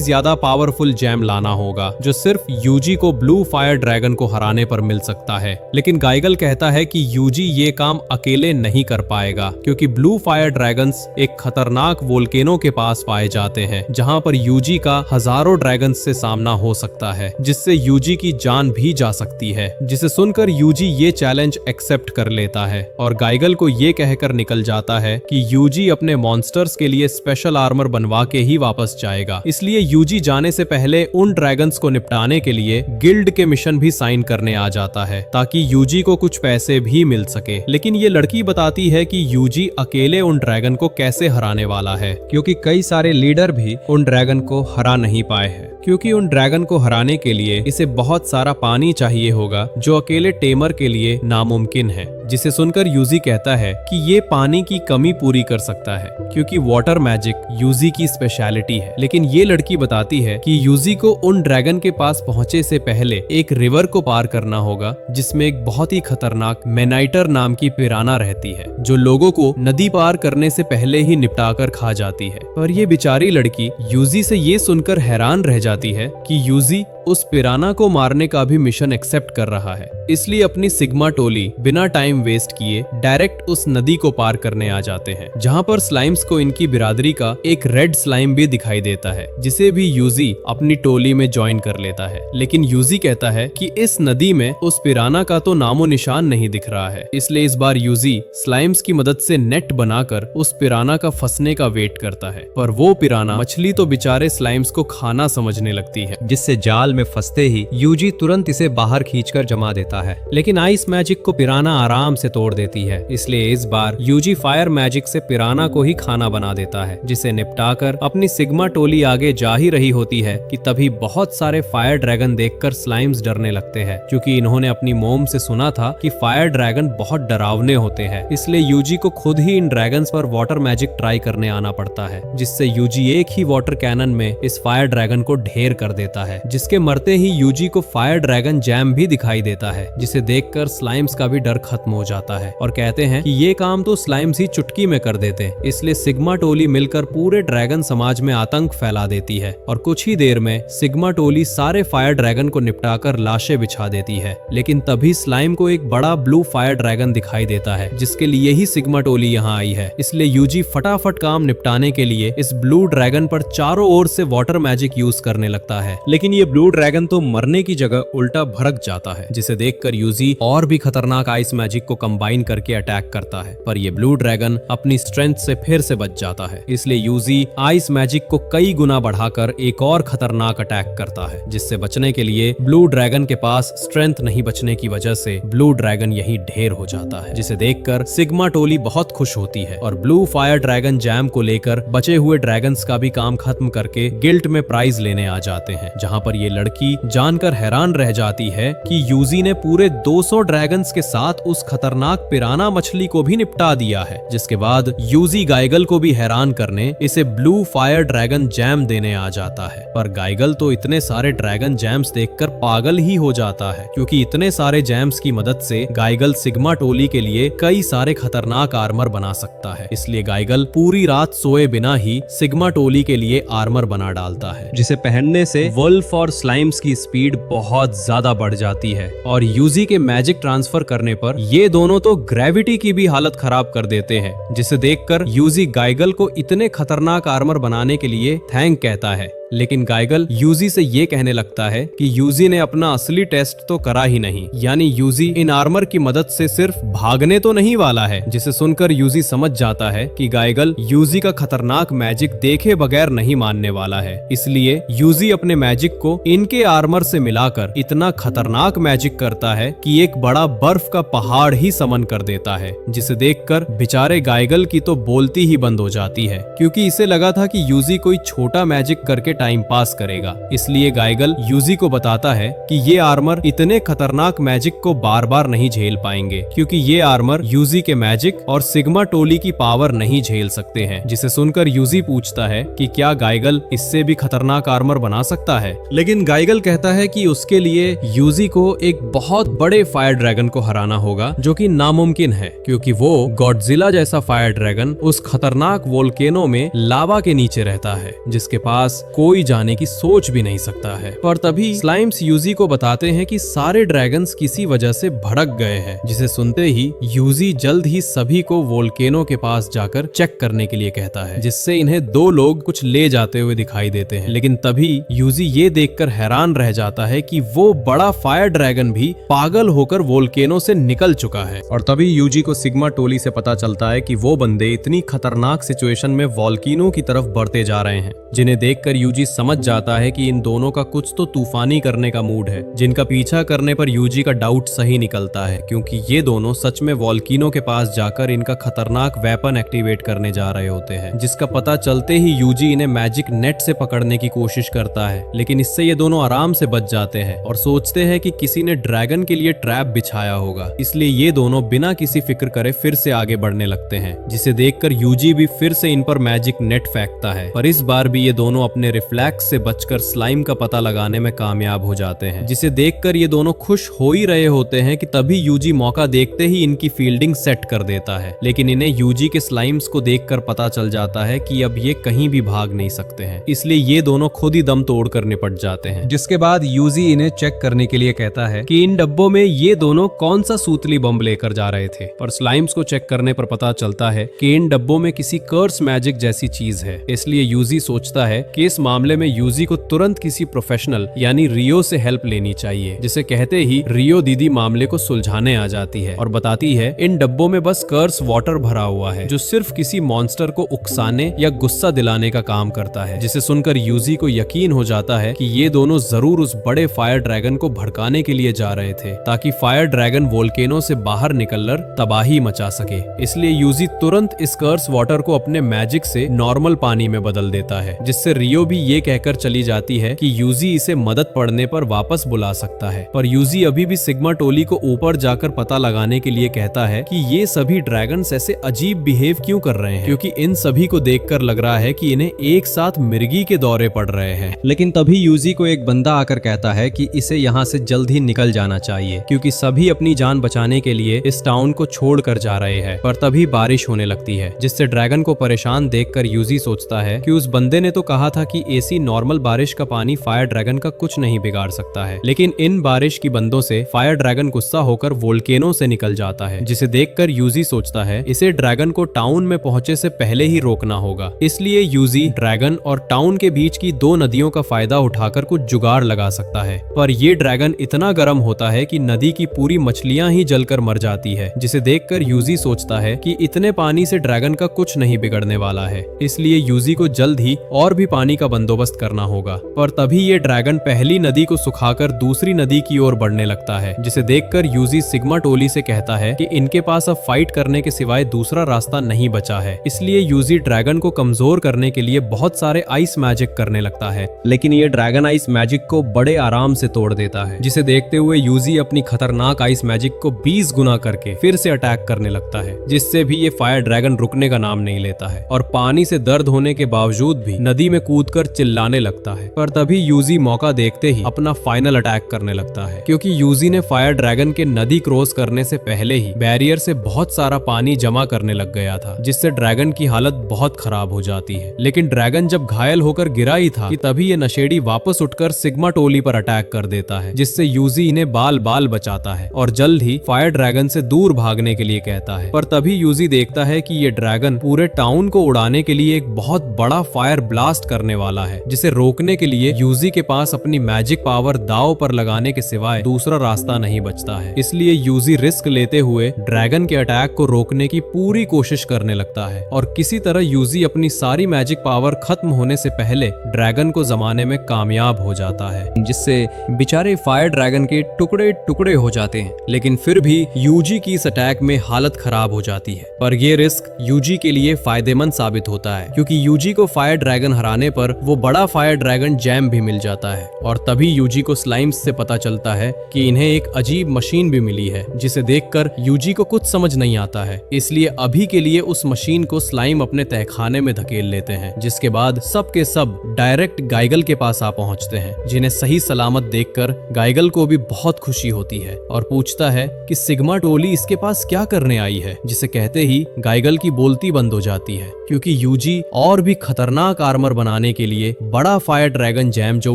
ज्यादा पावरफुल जैम लाना होगा जो सिर्फ यूजी को ब्लू फायर ड्रैगन को हराने पर मिल सकता है। लेकिन गाइगल कहता है कि यूजी ये काम अकेले नहीं कर पाएगा, क्योंकि ब्लू फायर ड्रैगन्स एक खतरनाक वोल्केनो के पास पाए जाते हैं, जहां पर यूजी का हजारों ड्रैगन्स से सामना हो सकता है, जिससे यूजी की जान भी जा सकती है। जिसे सुनकर यूजी ये चैलेंज एक्सेप्ट कर लेता है और गाइगल को ये कहकर निकल जाता है कि यूजी अपने मॉन्स्टर्स के लिए स्पेशल आर्मर बनवा के ही वापस जाएगा। इसलिए यूजी जाने से पहले उन ड्रैगन्स को निपटाने के लिए गिल्ड के मिशन भी साइन करने आ जाता है, ताकि यूजी को कुछ पैसे भी मिल सके। लेकिन ये लड़की बताती है कि यूजी अकेले उन ड्रैगन को कैसे हराने वाला है, क्योंकि कई सारे लीडर भी उन ड्रैगन को हरा नहीं पाए हैं, क्योंकि उन ड्रैगन को हराने के लिए इसे बहुत सारा पानी चाहिए होगा जो अकेले टेमर के लिए नामुमकिन है। जिसे सुनकर यूजी कहता है कि ये पानी की कमी पूरी कर सकता है, क्योंकि वाटर मैजिक यूजी की स्पेशलिटी है। लेकिन ये लड़की बताती है कि यूजी को उन ड्रैगन के पास पहुंचे से पहले एक रिवर को पार करना होगा, जिसमें एक बहुत ही खतरनाक मेनाइटर नाम की पिराना रहती है, जो लोगों को नदी पार करने से पहले ही निपटाकर खा जाती है। पर ये बेचारी लड़की यूजी से ये सुनकर हैरान रह जाती है कि यूजी उस पिराना को मारने का भी मिशन एक्सेप्ट कर रहा है, इसलिए अपनी सिग्मा टोली बिना टाइम वेस्ट किए डायरेक्ट उस नदी को पार करने आ जाते हैं, जहां पर स्लाइम्स को इनकी बिरादरी का एक रेड स्लाइम भी दिखाई देता है, जिसे भी यूजी अपनी टोली में ज्वाइन कर लेता है। लेकिन यूजी कहता है कि इस नदी में उस पिराना का तो नामो निशान नहीं दिख रहा है, इसलिए इस बार यूजी स्लाइम्स की मदद से नेट बनाकर उस पिराना का फंसने का वेट करता है। पर वो पिराना मछली तो बेचारे स्लाइम्स को खाना समझने लगती है, जिससे जाल में फंसते ही यूजी तुरंत इसे बाहर खींचकर जमा देता है। लेकिन आइस मैजिक को पिराना आराम से तोड़ देती है, इसलिए इस बार यूजी फायर मैजिक से पिराना को ही खाना बना देता है, जिसे निपटाकर अपनी सिग्मा टोली आगे जा ही रही होती है कि तभी बहुत सारे फायर ड्रैगन देखकर स्लाइम्स डरने लगते हैं, क्योंकि इन्होंने अपनी मोम से सुना था कि फायर ड्रैगन बहुत डरावने होते हैं। इसलिए यूजी को खुद ही इन ड्रैगन्स पर वाटर मैजिक ट्राई करने आना पड़ता है, जिससे यूजी एक ही वाटर कैनन में इस फायर ड्रैगन को ढेर कर देता है, जिसके मरते ही यूजी को फायर ड्रैगन जैम भी दिखाई देता है, जिसे देखकर स्लाइम्स का भी डर खत्म हो जाता है और कहते हैं कि ये काम तो स्लाइम्स ही चुटकी में कर देते। इसलिए सिग्मा टोली मिलकर पूरे ड्रैगन समाज में आतंक फैला देती है और कुछ ही देर में सिग्मा टोली सारे फायर ड्रैगन को निपटाकर लाशें बिछा देती है। लेकिन तभी स्लाइम को एक बड़ा ब्लू फायर ड्रैगन दिखाई देता है, जिसके लिए ही सिग्मा टोली यहाँ आई है। इसलिए यूजी फटाफट काम निपटाने के लिए इस ब्लू ड्रैगन पर चारों ओर से वाटर मैजिक यूज करने लगता है। लेकिन ये ब्लू ड्रैगन तो मरने की जगह उल्टा भड़क जाता है, जिसे देखकर यूजी और भी खतरनाक आइस मैजिक को कंबाइन करके अटैक करता है। पर ये ब्लू ड्रैगन अपनी स्ट्रेंथ से फिर से बच जाता है, इसलिए यूजी आइस मैजिक को कई गुना बढ़ाकर एक और खतरनाक अटैक करता है, जिससे बचने के लिए ब्लू ड्रैगन के पास स्ट्रेंथ नहीं बचने की वजह से ब्लू ड्रैगन यही ढेर हो जाता है, जिसे देखकर सिग्मा टोली बहुत खुश होती है और ब्लू फायर ड्रैगन जैम को लेकर बचे हुए ड्रैगन्स का भी काम खत्म करके गिल्ड में प्राइज लेने आ जाते हैं। जहां पर ये लड़की जानकर हैरान रह जाती है कि यूजी ने पूरे 200 ड्रैगन्स के साथ उस खतरनाक पिराना मछली को भी निपटा दिया है, जिसके बाद यूजी गाइगल को भी हैरान करने इसे ब्लू फायर ड्रैगन जैम देने आ जाता है। पर गाइगल तो इतने सारे ड्रैगन जैम्स देखकर पागल ही हो जाता है, क्योंकि इतने सारे जैम्स की मदद से गाइगल सिग्मा टोली के लिए कई सारे खतरनाक आर्मर बना सकता है। इसलिए गाइगल पूरी रात सोए बिना ही सिग्मा टोली के लिए आर्मर बना डालता है, जिसे पहनने से वुल्फ और स्लाइम स्लाइम्स की स्पीड बहुत ज्यादा बढ़ जाती है और यूजी के मैजिक ट्रांसफर करने पर ये दोनों तो ग्रेविटी की भी हालत खराब कर देते हैं, जिसे देखकर यूजी गाइगल को इतने खतरनाक आर्मर बनाने के लिए थैंक कहता है। लेकिन गाइगल यूजी से ये कहने लगता है कि यूजी ने अपना असली टेस्ट तो करा ही नहीं, यानी यूजी इन आर्मर की मदद से सिर्फ भागने तो नहीं वाला है। जिसे सुनकर यूजी समझ जाता है कि गाइगल यूजी का खतरनाक मैजिक देखे बगैर नहीं मानने वाला है। इसलिए यूजी अपने मैजिक को इनके आर्मर से मिलाकर इतना खतरनाक मैजिक करता है कि एक बड़ा बर्फ का पहाड़ ही समन कर देता है, जिसे देखकर बेचारे गाइगल की तो बोलती ही बंद हो जाती है, क्योंकि इसे लगा था कि यूजी कोई छोटा मैजिक करके टाइम पास करेगा। इसलिए गाइगल यूजी को बताता है कि ये आर्मर इतने खतरनाक मैजिक को बार बार नहीं झेल पाएंगे, क्योंकि ये आर्मर यूजी के मैजिक और सिग्मा टोली की पावर नहीं झेल सकते हैं। जिसे सुनकर यूजी पूछता है कि क्या गाइगल इससे भी खतरनाक आर्मर बना सकता है, लेकिन गाइगल कहता है कि उसके लिए यूजी को एक बहुत बड़े फायर ड्रैगन को हराना होगा, जो कि नामुमकिन है, क्योंकि वो गॉडजिला जैसा फायर ड्रैगन उस खतरनाक वोल्केनो में लावा के नीचे रहता है, जिसके पास कोई जाने की सोच भी नहीं सकता है। पर तभी स्लाइम्स यूजी को बताते हैं कि सारे ड्रैगन्स किसी वजह से भड़क गए हैं, जिसे सुनते ही यूजी जल्द ही सभी को वोल्केनो के पास जाकर चेक करने के लिए कहता है, जिससे इन्हें दो लोग कुछ ले जाते हुए दिखाई देते हैं। लेकिन तभी यूजी ये देखकर हैरान रह जाता है कि वो बड़ा फायर ड्रैगन भी पागल होकर वोल्केनो से निकल चुका है। और तभी यूजी को सिग्मा टोली से पता चलता है कि वो बंदे इतनी खतरनाक सिचुएशन में वोल्केनो की तरफ बढ़ते जा रहे हैं, जिन्हें देखकर यूजी समझ जाता है कि इन दोनों का कुछ तो तूफानी करने का मूड है, जिनका पीछा करने पर यूजी का डाउट सही निकलता है, क्योंकि ये दोनों सच में वोल्केनो के पास जाकर इनका खतरनाक वेपन एक्टिवेट करने जा रहे होते हैं, जिसका पता चलते ही यूजी इन्हें मैजिक नेट से पकड़ने की कोशिश करता है। लेकिन इससे ये दोनों आराम से बच जाते हैं और सोचते हैं कि किसी ने ड्रैगन के लिए ट्रैप बिछाया होगा, इसलिए ये दोनों बिना किसी फिक्र करे फिर से आगे बढ़ने लगते हैं, जिसे देखकर यूजी भी फिर से इन पर मैजिक नेट फेंकता है। पर इस बार भी ये दोनों अपने रिफ्लेक्स से बचकर स्लाइम का पता लगाने में कामयाब हो जाते हैं, जिसे देखकर ये दोनों खुश हो ही रहे होते हैं कि तभी यूजी मौका देखते ही इनकी फील्डिंग सेट कर देता है। लेकिन इन्हें यूजी के स्लाइम्स को देखकर पता चल जाता है कि अब ये कहीं भी भाग नहीं सकते हैं, इसलिए ये दोनों खुद ही दम तोड़कर निपट जाते हैं। जिसके बाद यूजी इन्हें चेक करने के लिए कहता है कि इन डब्बों में ये दोनों कौन सा सूतली बम लेकर जा रहे थे। पर स्लाइम्स को चेक करने पर पता चलता है कि इन डब्बों में किसी कर्स मैजिक जैसी चीज है। इसलिए यूजी सोचता है कि इस मामले में यूजी को तुरंत किसी प्रोफेशनल यानी रियो से हेल्प लेनी चाहिए, जिसे कहते ही रियो दीदी मामले को सुलझाने आ जाती है और बताती है इन डब्बों में बस कर्स वाटर भरा हुआ है, जो सिर्फ किसी मॉन्स्टर को उकसाने या गुस्सा दिलाने का काम करता है। जिसे सुनकर यूजी को यकीन हो जाता है कि ये दोनों जरूर उस बड़े फायर ड्रैगन को भड़काने के लिए जा रहे थे, ताकि फायर ड्रैगन वोल्केनो से बाहर निकलकर तबाही मचा सके। इसलिए यूजी तुरंत इस कर्स वाटर को अपने मैजिक से नॉर्मल पानी में बदल देता है, जिससे रियो भी ये कहकर चली जाती है कि यूजी इसे मदद पड़ने पर वापस बुला सकता है। पर यूजी अभी भी सिग्मा टोली को ऊपर जाकर पता लगाने के लिए कहता है कि ये सभी ड्रैगन्स ऐसे अजीब बिहेव क्यों कर रहे हैं, क्योंकि इन सभी को देखकर लग रहा है कि इन्हें एक साथ मिर्गी के दौरे पड़ रहे हैं। लेकिन तभी यूजी को एक बंदा आकर कहता है कि इसे यहाँ से जल्द ही निकल जाना चाहिए, क्योंकि सभी अपनी जान बचाने के लिए इस टाउन को छोड़ कर जा रहे हैं। पर तभी बारिश होने लगती है, जिससे ड्रैगन को परेशान देखकर यूजी सोचता है कि उस बंदे ने तो कहा था कि ऐसी नॉर्मल बारिश का पानी फायर ड्रैगन का कुछ नहीं बिगाड़ सकता है। लेकिन इन बारिश की बंदों से फायर ड्रैगन गुस्सा होकर वोल्केनो से निकल जाता है, जिसे देखकर यूजी सोचता है इसे ड्रैगन को टाउन में पहुंचे से पहले ही रोकना होगा। इसलिए यूजी ड्रैगन और टाउन के बीच की दो नदियों का फायदा उठाकर कुछ जुगाड़ लगा सकता है। पर ये ड्रैगन इतना गर्म होता है कि नदी की पूरी मछलियां ही जलकर मर जाती है, जिसे देखकर यूजी सोचता है कि इतने पानी से ड्रैगन का कुछ नहीं बिगड़ने वाला है। इसलिए यूजी को जल्द ही और भी पानी का बंदोबस्त करना होगा। पर तभी ये ड्रैगन पहली नदी को सुखाकर दूसरी नदी की ओर बढ़ने लगता है, जिसे देखकर यूजी सिग्मा टोली से कहता है कि इनके पास अब फाइट करने के सिवाय दूसरा रास्ता नहीं बचा है। इसलिए यूजी ड्रैगन को कमजोर करने के लिए बहुत सारे आइस मैजिक करने लगता है, लेकिन ये ड्रैगन आइस मैजिक को बड़े आराम से तोड़ देता है, जिसे देखते हुए यूजी अपनी खतरनाक आइस मैजिक को 20 गुना करके फिर से अटैक करने लगता है, जिससे भी ये फायर ड्रैगन रुकने का नाम नहीं लेता है और पानी से दर्द होने के बावजूद भी नदी में कूदकर चिल्लाने लगता है। पर तभी यूजी मौका देखते ही अपना फाइनल अटैक करने लगता है, क्योंकि यूजी ने फायर ड्रैगन के नदी क्रॉस करने से पहले ही बैरियर से बहुत सारा पानी जमा करने लग गया था, जिससे ड्रैगन की हालत बहुत खराब हो जाती है। लेकिन ड्रैगन जब घायल होकर गिरा ही था कि तभी ये नशेड़ी वापस उठ उठकर सिग्मा टोली पर अटैक कर देता है, जिससे यूजी इन्हें बाल बाल बचाता है और जल्द ही फायर ड्रैगन से दूर भागने के लिए कहता है। पर तभी यूजी देखता है कि ये ड्रैगन पूरे टाउन को उड़ाने के लिए एक बहुत बड़ा फायर ब्लास्ट करने वाला है, जिसे रोकने के लिए यूजी के पास अपनी मैजिक पावर दांव पर लगाने के सिवाय दूसरा रास्ता नहीं बचता है। इसलिए यूजी रिस्क लेते हुए ड्रैगन के अटैक को रोकने की पूरी कोशिश करने लगता है और किसी तरह यूजी अपनी सारी मैजिक पावर खत्म होने से पहले ड्रैगन को जमाने में कामयाब हो जाता है, जिससे बेचारे फायर ड्रैगन के टुकड़े टुकड़े हो जाते हैं। लेकिन फिर भी यूजी की इस अटैक में हालत खराब हो जाती है। पर यह रिस्क यूजी के लिए फायदेमंद साबित होता है, क्योंकि यूजी को फायर ड्रैगन हराने पर वो बड़ा फायर ड्रैगन जैम भी मिल जाता है। और तभी यूजी को स्लाइम्स से पता चलता है कि इन्हें एक अजीब मशीन भी मिली है, जिसे देखकर यूजी को कुछ समझ नहीं आता है। इसलिए अभी के लिए उस मशीन को स्लाइम अपने तहखाने में धकेल लेते हैं, जिसके बाद सब के सब डायरेक्ट गाइगल के पास आ पहुंचते हैं, जिन्हें सही सलामत देखकर गाइगल को भी बहुत खुशी होती है और पूछता है कि सिग्मा टोली इसके पास क्या करने आई है, जिसे कहते ही गाइगल की बोलती बंद हो जाती है, क्योंकि यूजी और भी खतरनाक आर्मर बनाने के लिए बड़ा फायर ड्रैगन जैम जो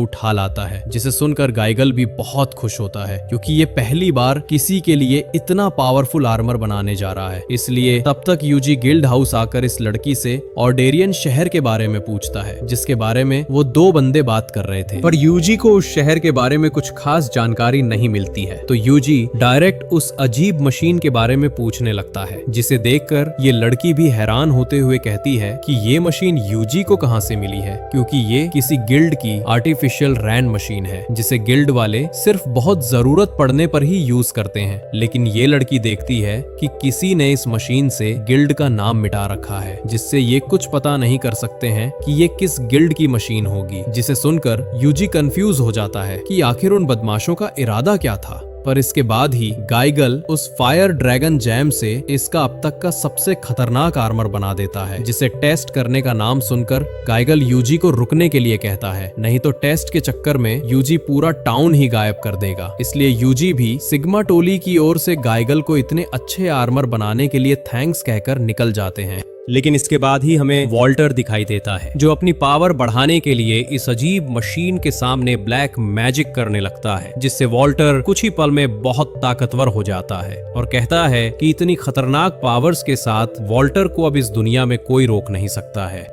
उठा लाता है, जिसे सुनकर गाइगल भी बहुत खुश होता है, क्योंकि ये पहली बार किसी के लिए इतना पावरफुल आर्मर बनाने जा रहा है। इसलिए तब तक यूजी गिल्ड हाउस आकर इस लड़की से ऑर्डेरियन शहर के बारे में पूछता है, जिसके बारे में वो दो बंदे बात कर रहे थे। पर यूजी को उस शहर के बारे में कुछ खास जानकारी नहीं मिलती है, तो यूजी डायरेक्ट उस अजीब मशीन के बारे में पूछने लगता है, जिसे देखकर ये लड़की भी हैरान होते हुए कहती है कि ये मशीन यूजी को कहां से मिली है, क्योंकि ये किसी गिल्ड की आर्टिफिशियल रैन मशीन है, जिसे गिल्ड वाले सिर्फ बहुत जरूरत पड़ने पर ही यूज करते हैं। लेकिन ये लड़की देखती है कि किसी ने इस मशीन से गिल्ड का नाम मिटा रखा है, जिससे ये कुछ पता नहीं कर सकते हैं कि ये किस गिल्ड की मशीन होगी, जिसे सुनकर यूजी कंफ्यूज हो जाता है कि आखिर उन बदमाशों का इरादा क्या था। पर इसके बाद ही गाइगल उस फायर ड्रैगन जैम से इसका अब तक का सबसे खतरनाक आर्मर बना देता है, जिसे टेस्ट करने का नाम सुनकर गाइगल यूजी को रुकने के लिए कहता है, नहीं तो टेस्ट के चक्कर में यूजी पूरा टाउन ही गायब कर देगा। इसलिए यूजी भी सिग्मा टोली की ओर से गाइगल को इतने अच्छे आर्मर बनाने के लिए थैंक्स कहकर निकल जाते हैं। लेकिन इसके बाद ही हमें वॉल्टर दिखाई देता है, जो अपनी पावर बढ़ाने के लिए इस अजीब मशीन के सामने ब्लैक मैजिक करने लगता है, जिससे वॉल्टर कुछ ही पल में बहुत ताकतवर हो जाता है और कहता है कि इतनी खतरनाक पावर्स के साथ वॉल्टर को अब इस दुनिया में कोई रोक नहीं सकता है।